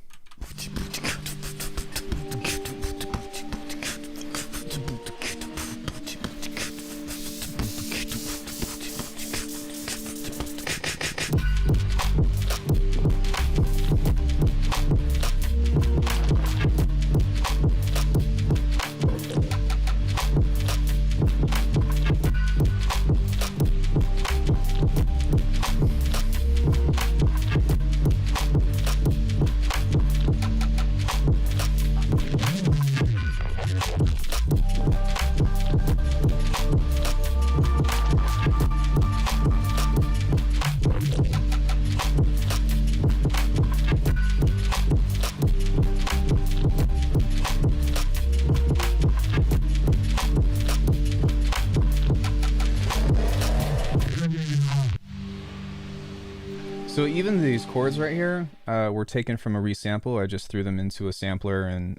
So even these chords right here were taken from a resample. I just threw them into a sampler, and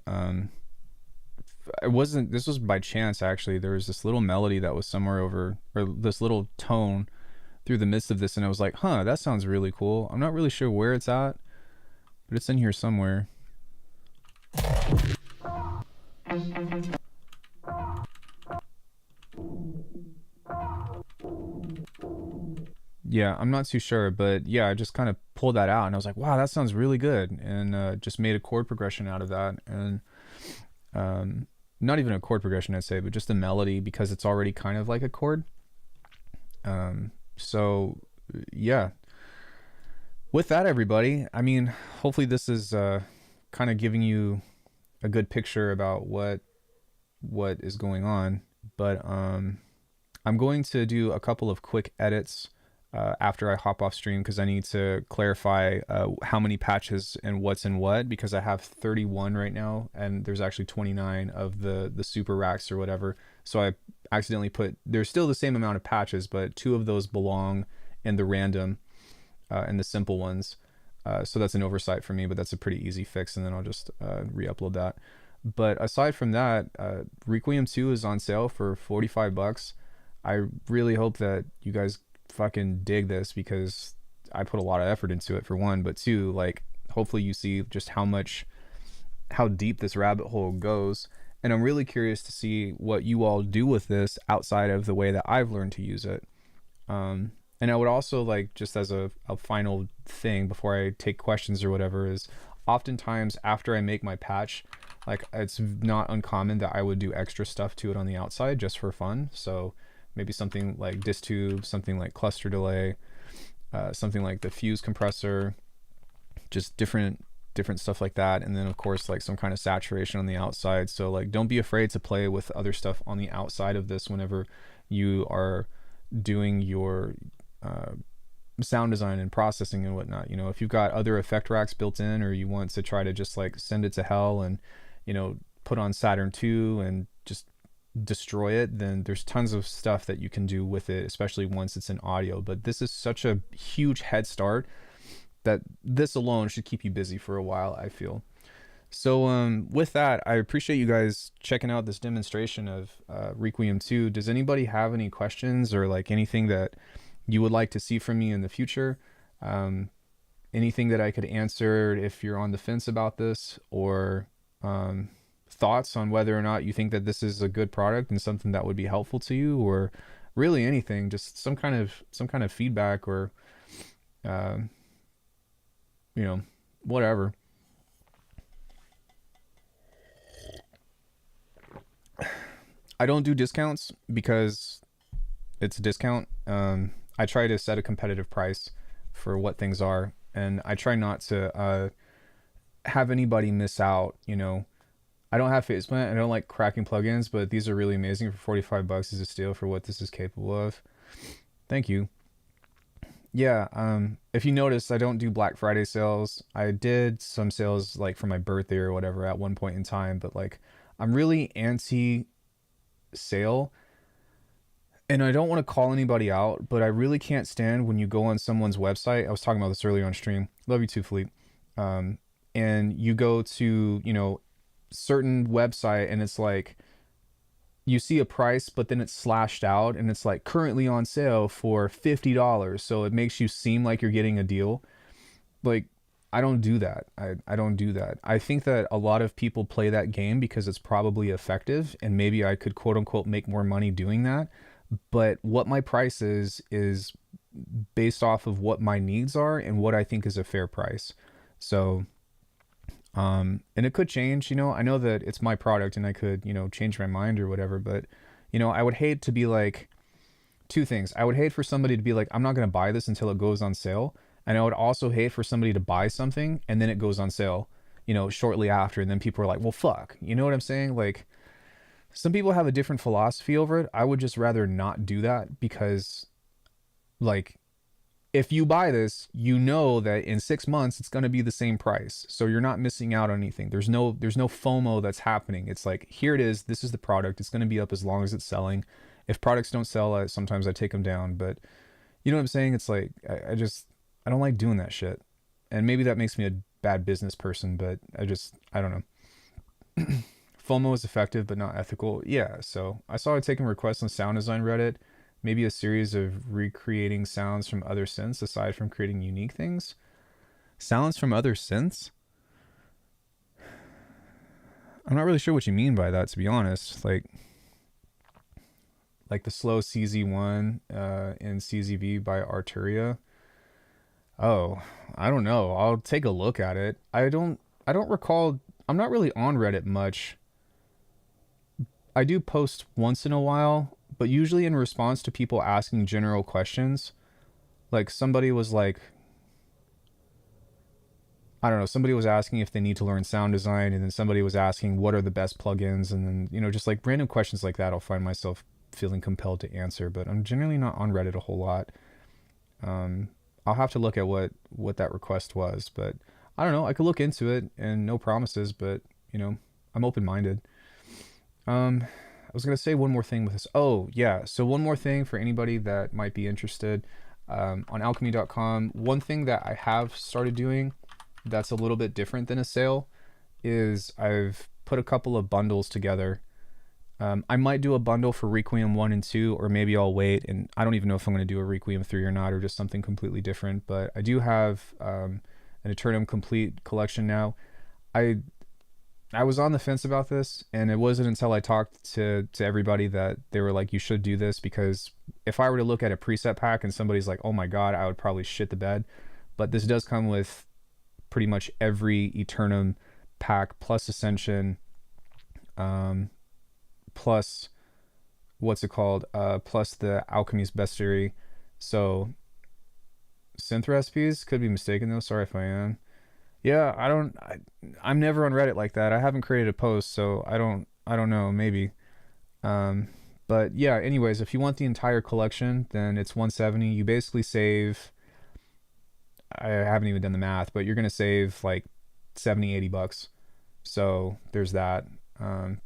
it wasn't. This was by chance actually. There was this little melody that was somewhere over, or this little tone through the midst of this, and I was like, "Huh, that sounds really cool." I'm not really sure where it's at, but it's in here somewhere. Yeah, I'm not too sure, but yeah, I just kind of pulled that out, and I was like, "Wow, that sounds really good," and just made a chord progression out of that, and not even a chord progression, I'd say, but just a melody because it's already kind of like a chord. So yeah, with that, everybody, I mean, hopefully this is kind of giving you a good picture about what is going on, but I'm going to do a couple of quick edits after I hop off stream, because I need to clarify how many patches and what's in what, because I have 31 right now and there's actually 29 of the super racks or whatever. So I accidentally put, there's still the same amount of patches, but 2 of those belong in the random and the simple ones. So that's an oversight for me, but that's a pretty easy fix, and then I'll just re-upload that. But aside from that, Requiem 2 is on sale for $45. I really hope that you guys fucking dig this, because I put a lot of effort into it, for one, but 2, like, hopefully you see just how deep this rabbit hole goes, and I'm really curious to see what you all do with this outside of the way that I've learned to use it. And I would also like, just as a final thing before I take questions or whatever, is oftentimes after I make my patch, like, it's not uncommon that I would do extra stuff to it on the outside just for fun. So maybe something like disk tube, something like cluster delay, something like the fuse compressor, just different stuff like that. And then of course like some kind of saturation on the outside. So like, don't be afraid to play with other stuff on the outside of this whenever you are doing your sound design and processing and whatnot. You know, if you've got other effect racks built in, or you want to try to just like send it to hell and, you know, put on Saturn 2 and just destroy it, then there's tons of stuff that you can do with it, especially once it's in audio. But this is such a huge head start that this alone should keep you busy for a while, I feel. So with that, I appreciate you guys checking out this demonstration of Requiem 2. Does anybody have any questions or like anything that you would like to see from me in the future? Anything that I could answer if you're on the fence about this, or thoughts on whether or not you think that this is a good product and something that would be helpful to you, or really anything, just some kind of feedback, or you know, whatever. I don't do discounts because it's a discount. I try to set a competitive price for what things are, and I try not to have anybody miss out. You know, I don't have faceplant. I don't like cracking plugins, but these are really amazing. For $45 is a steal for what this is capable of. Thank you. Yeah, if you notice, I don't do Black Friday sales. I did some sales like for my birthday or whatever at one point in time, but like, I'm really anti sale, and I don't want to call anybody out, but I really can't stand when you go on someone's website. I was talking about this earlier on stream. Love you too, Fleet. And you go to, you know, certain website, and it's like, you see a price, but then it's slashed out, and it's like currently on sale for $50. So it makes you seem like you're getting a deal. Like, I don't do that. I don't do that. I think that a lot of people play that game because it's probably effective, and maybe I could quote unquote make more money doing that. But what my price is based off of what my needs are and what I think is a fair price. So and it could change, you know. I know that it's my product and I could, you know, change my mind or whatever, but you know, I would hate to be like, 2 things. I would hate for somebody to be like, I'm not going to buy this until it goes on sale. And I would also hate for somebody to buy something and then it goes on sale, you know, shortly after. And then people are like, well, fuck, you know what I'm saying? Like, some people have a different philosophy over it. I would just rather not do that, because like, if you buy this, you know that in 6 months it's going to be the same price. So you're not missing out on anything. There's no FOMO that's happening. It's like, here it is. This is the product. It's going to be up as long as it's selling. If products don't sell, sometimes I take them down. But you know what I'm saying? It's like, I don't like doing that shit. And maybe that makes me a bad business person, but I don't know. FOMO is effective but not ethical. Yeah, so I saw it taking requests on sound design Reddit. Maybe a series of recreating sounds from other synths aside from creating unique things. Sounds from other synths? I'm not really sure what you mean by that, to be honest. Like the slow CZ1 in CZV by Arturia. Oh, I don't know. I'll take a look at it. I don't recall. I'm not really on Reddit much. I do post once in a while, but usually in response to people asking general questions. Like somebody was like, I don't know, somebody was asking if they need to learn sound design, and then somebody was asking what are the best plugins, and then, just like random questions like that, I'll find myself feeling compelled to answer, but I'm generally not on Reddit a whole lot. I'll have to look at what that request was, but I don't know. I could look into it, and no promises, but I'm open-minded. I was gonna say one more thing with this. Oh yeah, so one more thing for anybody that might be interested. On Alckemy.com, one thing that I have started doing that's a little bit different than a sale is I've put a couple of bundles together. I might do a bundle for Requiem 1 and 2, or maybe I'll wait, and I don't even know if I'm going to do a Requiem 3 or not, or just something completely different, but I do have an Aeturnum complete collection now. I was on the fence about this, and it wasn't until I talked to everybody that they were like, you should do this, because if I were to look at a preset pack and somebody's like, oh my god, I would probably shit the bed. But this does come with pretty much every Aeturnum pack plus Ascension, plus what's it called, plus the Alchemy's Bestiary. So synth recipes, could be mistaken though, sorry if I am. Yeah, I'm never on Reddit like that. I haven't created a post, so I don't know, maybe. um but yeah, anyways, if you want the entire collection, then it's 170. You basically save, I haven't even done the math, but you're gonna save like 70-80 bucks. So there's that.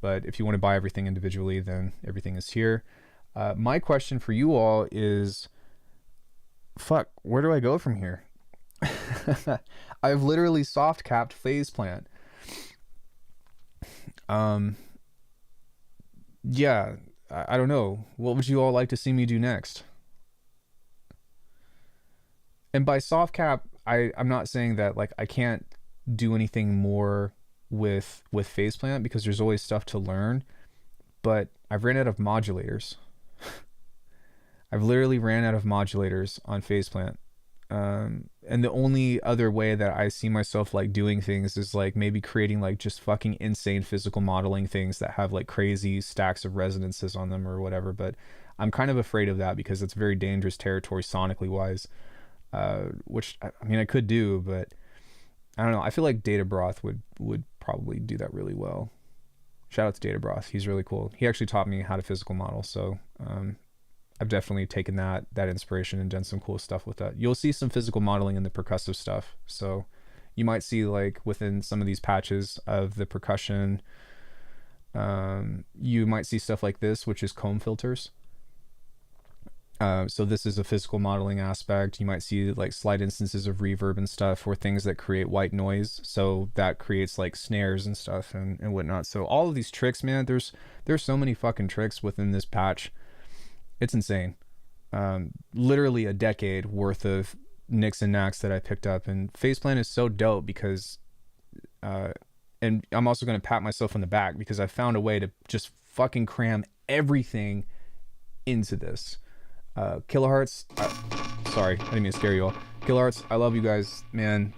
But if you want to buy everything individually, then everything is here. My question for you all is, fuck, where do I go from here? I've literally soft capped phase plant. Yeah, I don't know. What would you all like to see me do next? And by soft cap, I'm not saying that like I can't do anything more with phase plant, because there's always stuff to learn, but I've ran out of modulators. I've literally ran out of modulators on phase plant. And the only other way that I see myself like doing things is like maybe creating like just fucking insane physical modeling things that have like crazy stacks of resonances on them or whatever, but I'm kind of afraid of that because it's very dangerous territory sonically wise. Which I mean I could do, but I don't know. I feel like Data Broth would probably do that really well. Shout out to Data Broth. He's really cool. He actually taught me how to physical model, so I've definitely taken that inspiration and done some cool stuff with that. You'll see some physical modeling in the percussive stuff. So you might see like within some of these patches of the percussion, you might see stuff like this, which is comb filters. So this is a physical modeling aspect. You might see like slight instances of reverb and stuff, or things that create white noise. So that creates like snares and stuff and whatnot. So all of these tricks, man, there's so many fucking tricks within this patch. It's insane. Literally a decade worth of nicks and knacks that I picked up, and Faceplant is so dope because, and I'm also going to pat myself on the back because I found a way to just fucking cram everything into this. Kilohertz, sorry, I didn't mean to scare you all. Kilohertz, I love you guys, man.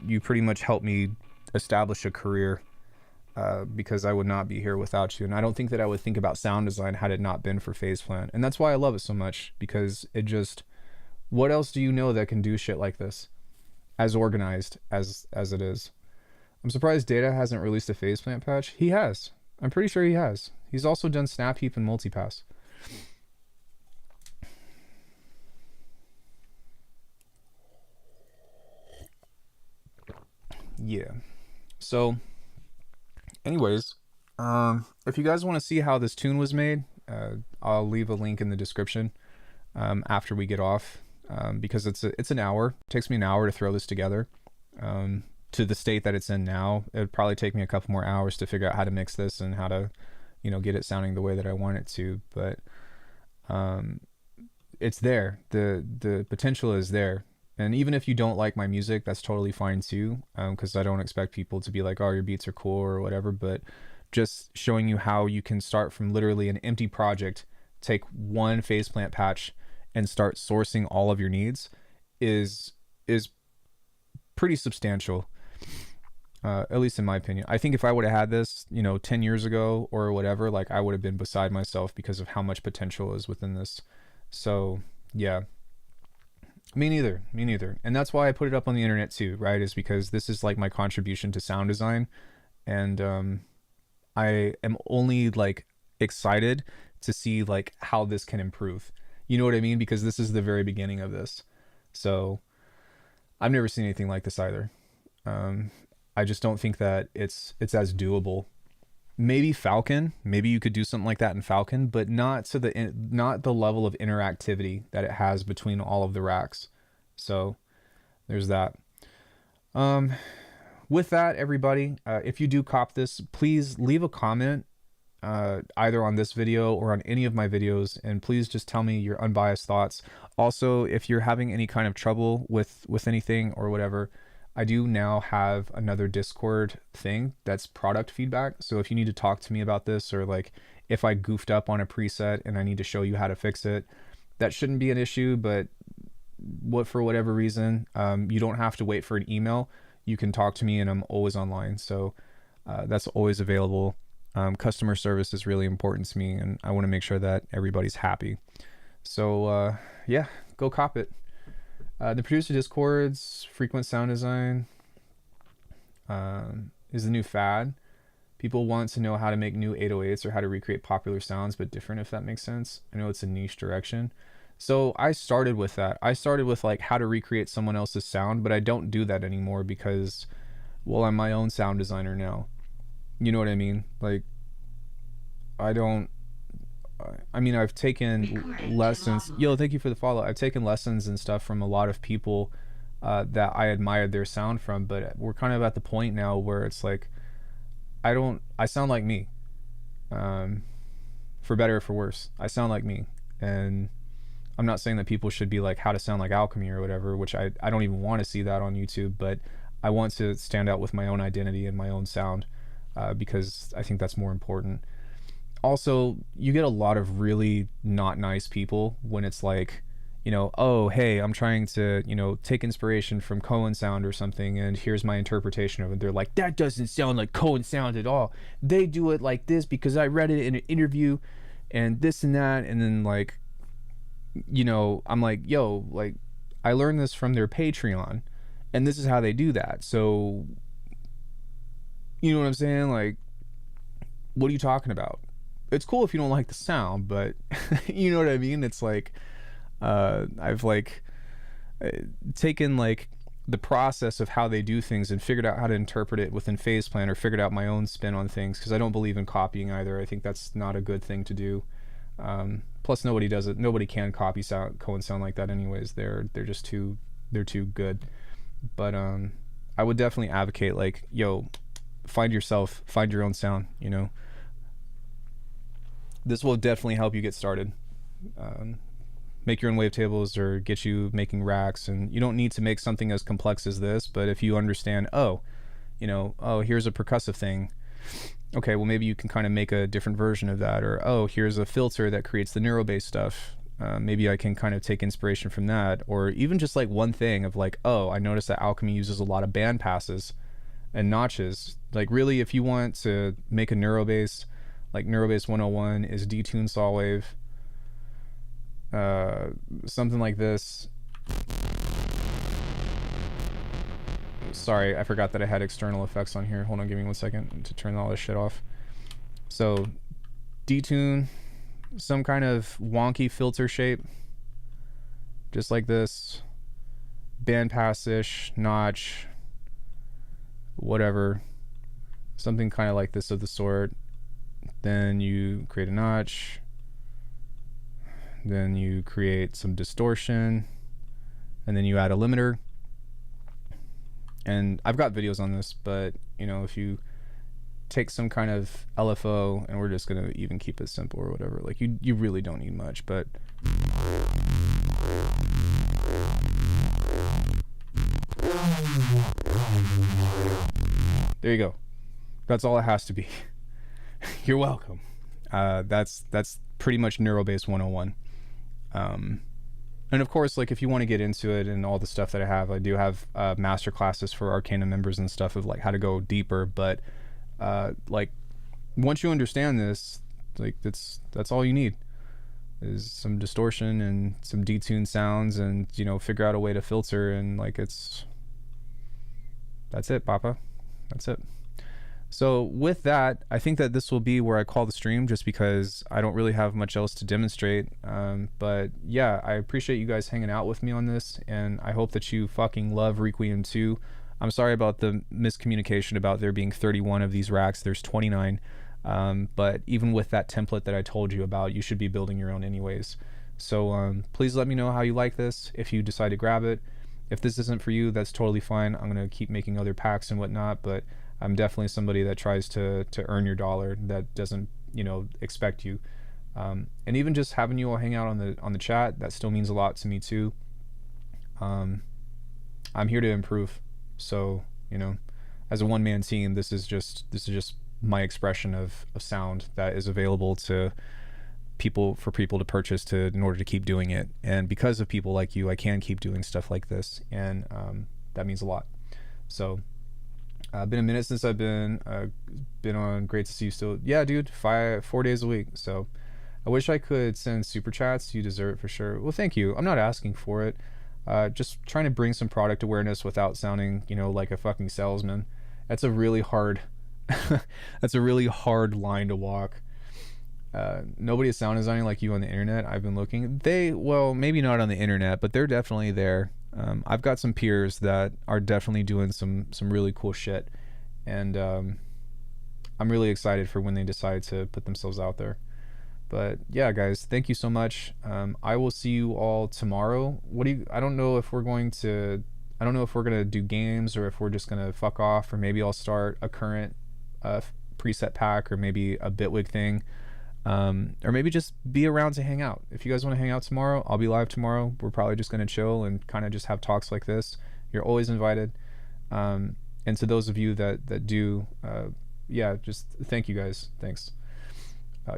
You pretty much helped me establish a career. Because I would not be here without you. And I don't think that I would think about sound design had it not been for Faceplant. And that's why I love it so much, because it just, what else do you know that can do shit like this? As organized as it is. I'm surprised Data hasn't released a Faceplant patch. He has. I'm pretty sure he has. He's also done Snap Heap and Multipass. Yeah. So anyways, if you guys want to see how this tune was made, I'll leave a link in the description after we get off. because it's an hour. It takes me an hour to throw this together. To the state that it's in now, it would probably take me a couple more hours to figure out how to mix this and how to, get it sounding the way that I want it to. But it's there. The potential is there. And even if you don't like my music, that's totally fine too, because I don't expect people to be like, oh, your beats are cool or whatever. But just showing you how you can start from literally an empty project, take one phase plant patch, and start sourcing all of your needs is pretty substantial, at least in my opinion. I think if I would have had this, 10 years ago or whatever, like I would have been beside myself because of how much potential is within this. So yeah. Me neither. And that's why I put it up on the internet too, right? Is because this is like my contribution to sound design. And I am only like excited to see like how this can improve. You know what I mean? Because this is the very beginning of this. So I've never seen anything like this either. I just don't think that it's as doable. Maybe Falcon, maybe you could do something like that in Falcon, but not the level of interactivity that it has between all of the racks. So there's that. With that, everybody, if you do cop this, please leave a comment, either on this video or on any of my videos, and please just tell me your unbiased thoughts. Also, if you're having any kind of trouble with anything or whatever, I do now have another Discord thing that's product feedback. So if you need to talk to me about this, or like if I goofed up on a preset and I need to show you how to fix it, that shouldn't be an issue. But for whatever reason, you don't have to wait for an email. You can talk to me and I'm always online. So that's always available. Customer service is really important to me, and I want to make sure that everybody's happy. So yeah, go cop it. The producer discords, frequent sound design is the new fad. People want to know how to make new 808s or how to recreate popular sounds, but different, if that makes sense. I know it's a niche direction. So I started with that. I started with like how to recreate someone else's sound, but I don't do that anymore because, well, I'm my own sound designer now. You know what I mean? Like, I've taken lessons. Yo, thank you for the follow. I've taken lessons and stuff from a lot of people that I admired their sound from, but we're kind of at the point now where it's like, I sound like me. For better or for worse, I sound like me. And I'm not saying that people should be like how to sound like Alckemy or whatever, which I don't even want to see that on YouTube, but I want to stand out with my own identity and my own sound, because I think that's more important. Also, you get a lot of really not nice people when it's like, oh, hey, I'm trying to, take inspiration from Cohen sound or something, and here's my interpretation of it. They're like, that doesn't sound like Cohen sound at all. They do it like this because I read it in an interview and this and that. And then like, I'm like, yo, like I learned this from their Patreon and this is how they do that. So, you know what I'm saying? Like, what are you talking about? It's cool if you don't like the sound, but you know what I mean? It's like, I've like taken like the process of how they do things and figured out how to interpret it within phase plan, or figured out my own spin on things, because I don't believe in copying either. I think that's not a good thing to do. Plus nobody does it. Nobody can copy Cohen sound like that anyways. They're just too good. But I would definitely advocate like, yo, find yourself, find your own sound, This will definitely help you get started. Make your own wavetables or get you making racks, and you don't need to make something as complex as this, but if you understand, oh, here's a percussive thing. Okay, well maybe you can kind of make a different version of that, or oh, here's a filter that creates the neuro-based stuff. Maybe I can kind of take inspiration from that, or even just like one thing of like, oh, I noticed that Alckemy uses a lot of band passes and notches. Like really, if you want to make a neuro-based, like Neurobase 101 is detune saw wave, something like this. Sorry, I forgot that I had external effects on here. Hold on, give me 1 second to turn all this shit off. So detune, some kind of wonky filter shape, just like this, bandpass-ish, notch, whatever, something kind of like this of the sort. Then you create a notch, then you create some distortion, and then you add a limiter. And I've got videos on this, but you know, if you take some kind of LFO, and we're just gonna even keep it simple or whatever, like you really don't need much, but there you go. That's all it has to be. You're welcome. That's pretty much Neurobase 101. And of course, like if you want to get into it and all the stuff that I do have master classes for Arcana members and stuff of like how to go deeper. But like once you understand this, like that's all you need is some distortion and some detuned sounds, and you know, figure out a way to filter, and like that's it, Papa. That's it. So with that, I think that this will be where I call the stream, just because I don't really have much else to demonstrate. But yeah, I appreciate you guys hanging out with me on this, and I hope that you fucking love Requiem 2. I'm sorry about the miscommunication about there being 31 of these racks. There's 29. But even with that template that I told you about, you should be building your own anyways. So please let me know how you like this, if you decide to grab it. If this isn't for you, that's totally fine. I'm going to keep making other packs and whatnot, but I'm definitely somebody that tries to earn your dollar, that doesn't, you know, expect you. And even just having you all hang out on the chat, that still means a lot to me too. I'm here to improve. So, you know, as a one-man team, this is just my expression of sound that is available to people, for people to purchase in order to keep doing it. And because of people like you, I can keep doing stuff like this, and that means a lot. So been a minute since I've been on. Great to see you still. Yeah, dude, 4 days a week. So I wish I could send super chats. You deserve it for sure. Well, thank you. I'm not asking for it. Just trying to bring some product awareness without sounding, you know, like a fucking salesman. That's a really hard that's a really hard line to walk. Nobody is sound designing like you on the internet. I've been looking. Well, maybe not on the internet, but they're definitely there. I've got some peers that are definitely doing some really cool shit, and I'm really excited for when they decide to put themselves out there. But yeah, guys, thank you so much. I will see you all tomorrow. I don't know if we're gonna do games, or if we're just gonna fuck off, or maybe I'll start a current preset pack, or maybe a Bitwig thing. Or maybe just be around to hang out. If you guys want to hang out tomorrow, I'll be live tomorrow. We're probably just going to chill and kind of just have talks like this. You're always invited. And to those of you that do, yeah, just thank you guys. Thanks.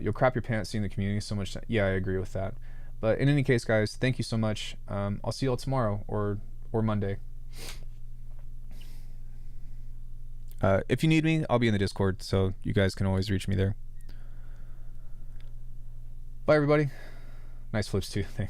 You'll crap your pants seeing the community so much. Yeah, I agree with that. But in any case, guys, thank you so much. I'll see you all tomorrow or Monday. If you need me, I'll be in the Discord, so you guys can always reach me there. Bye, everybody. Nice flips, too. Thanks.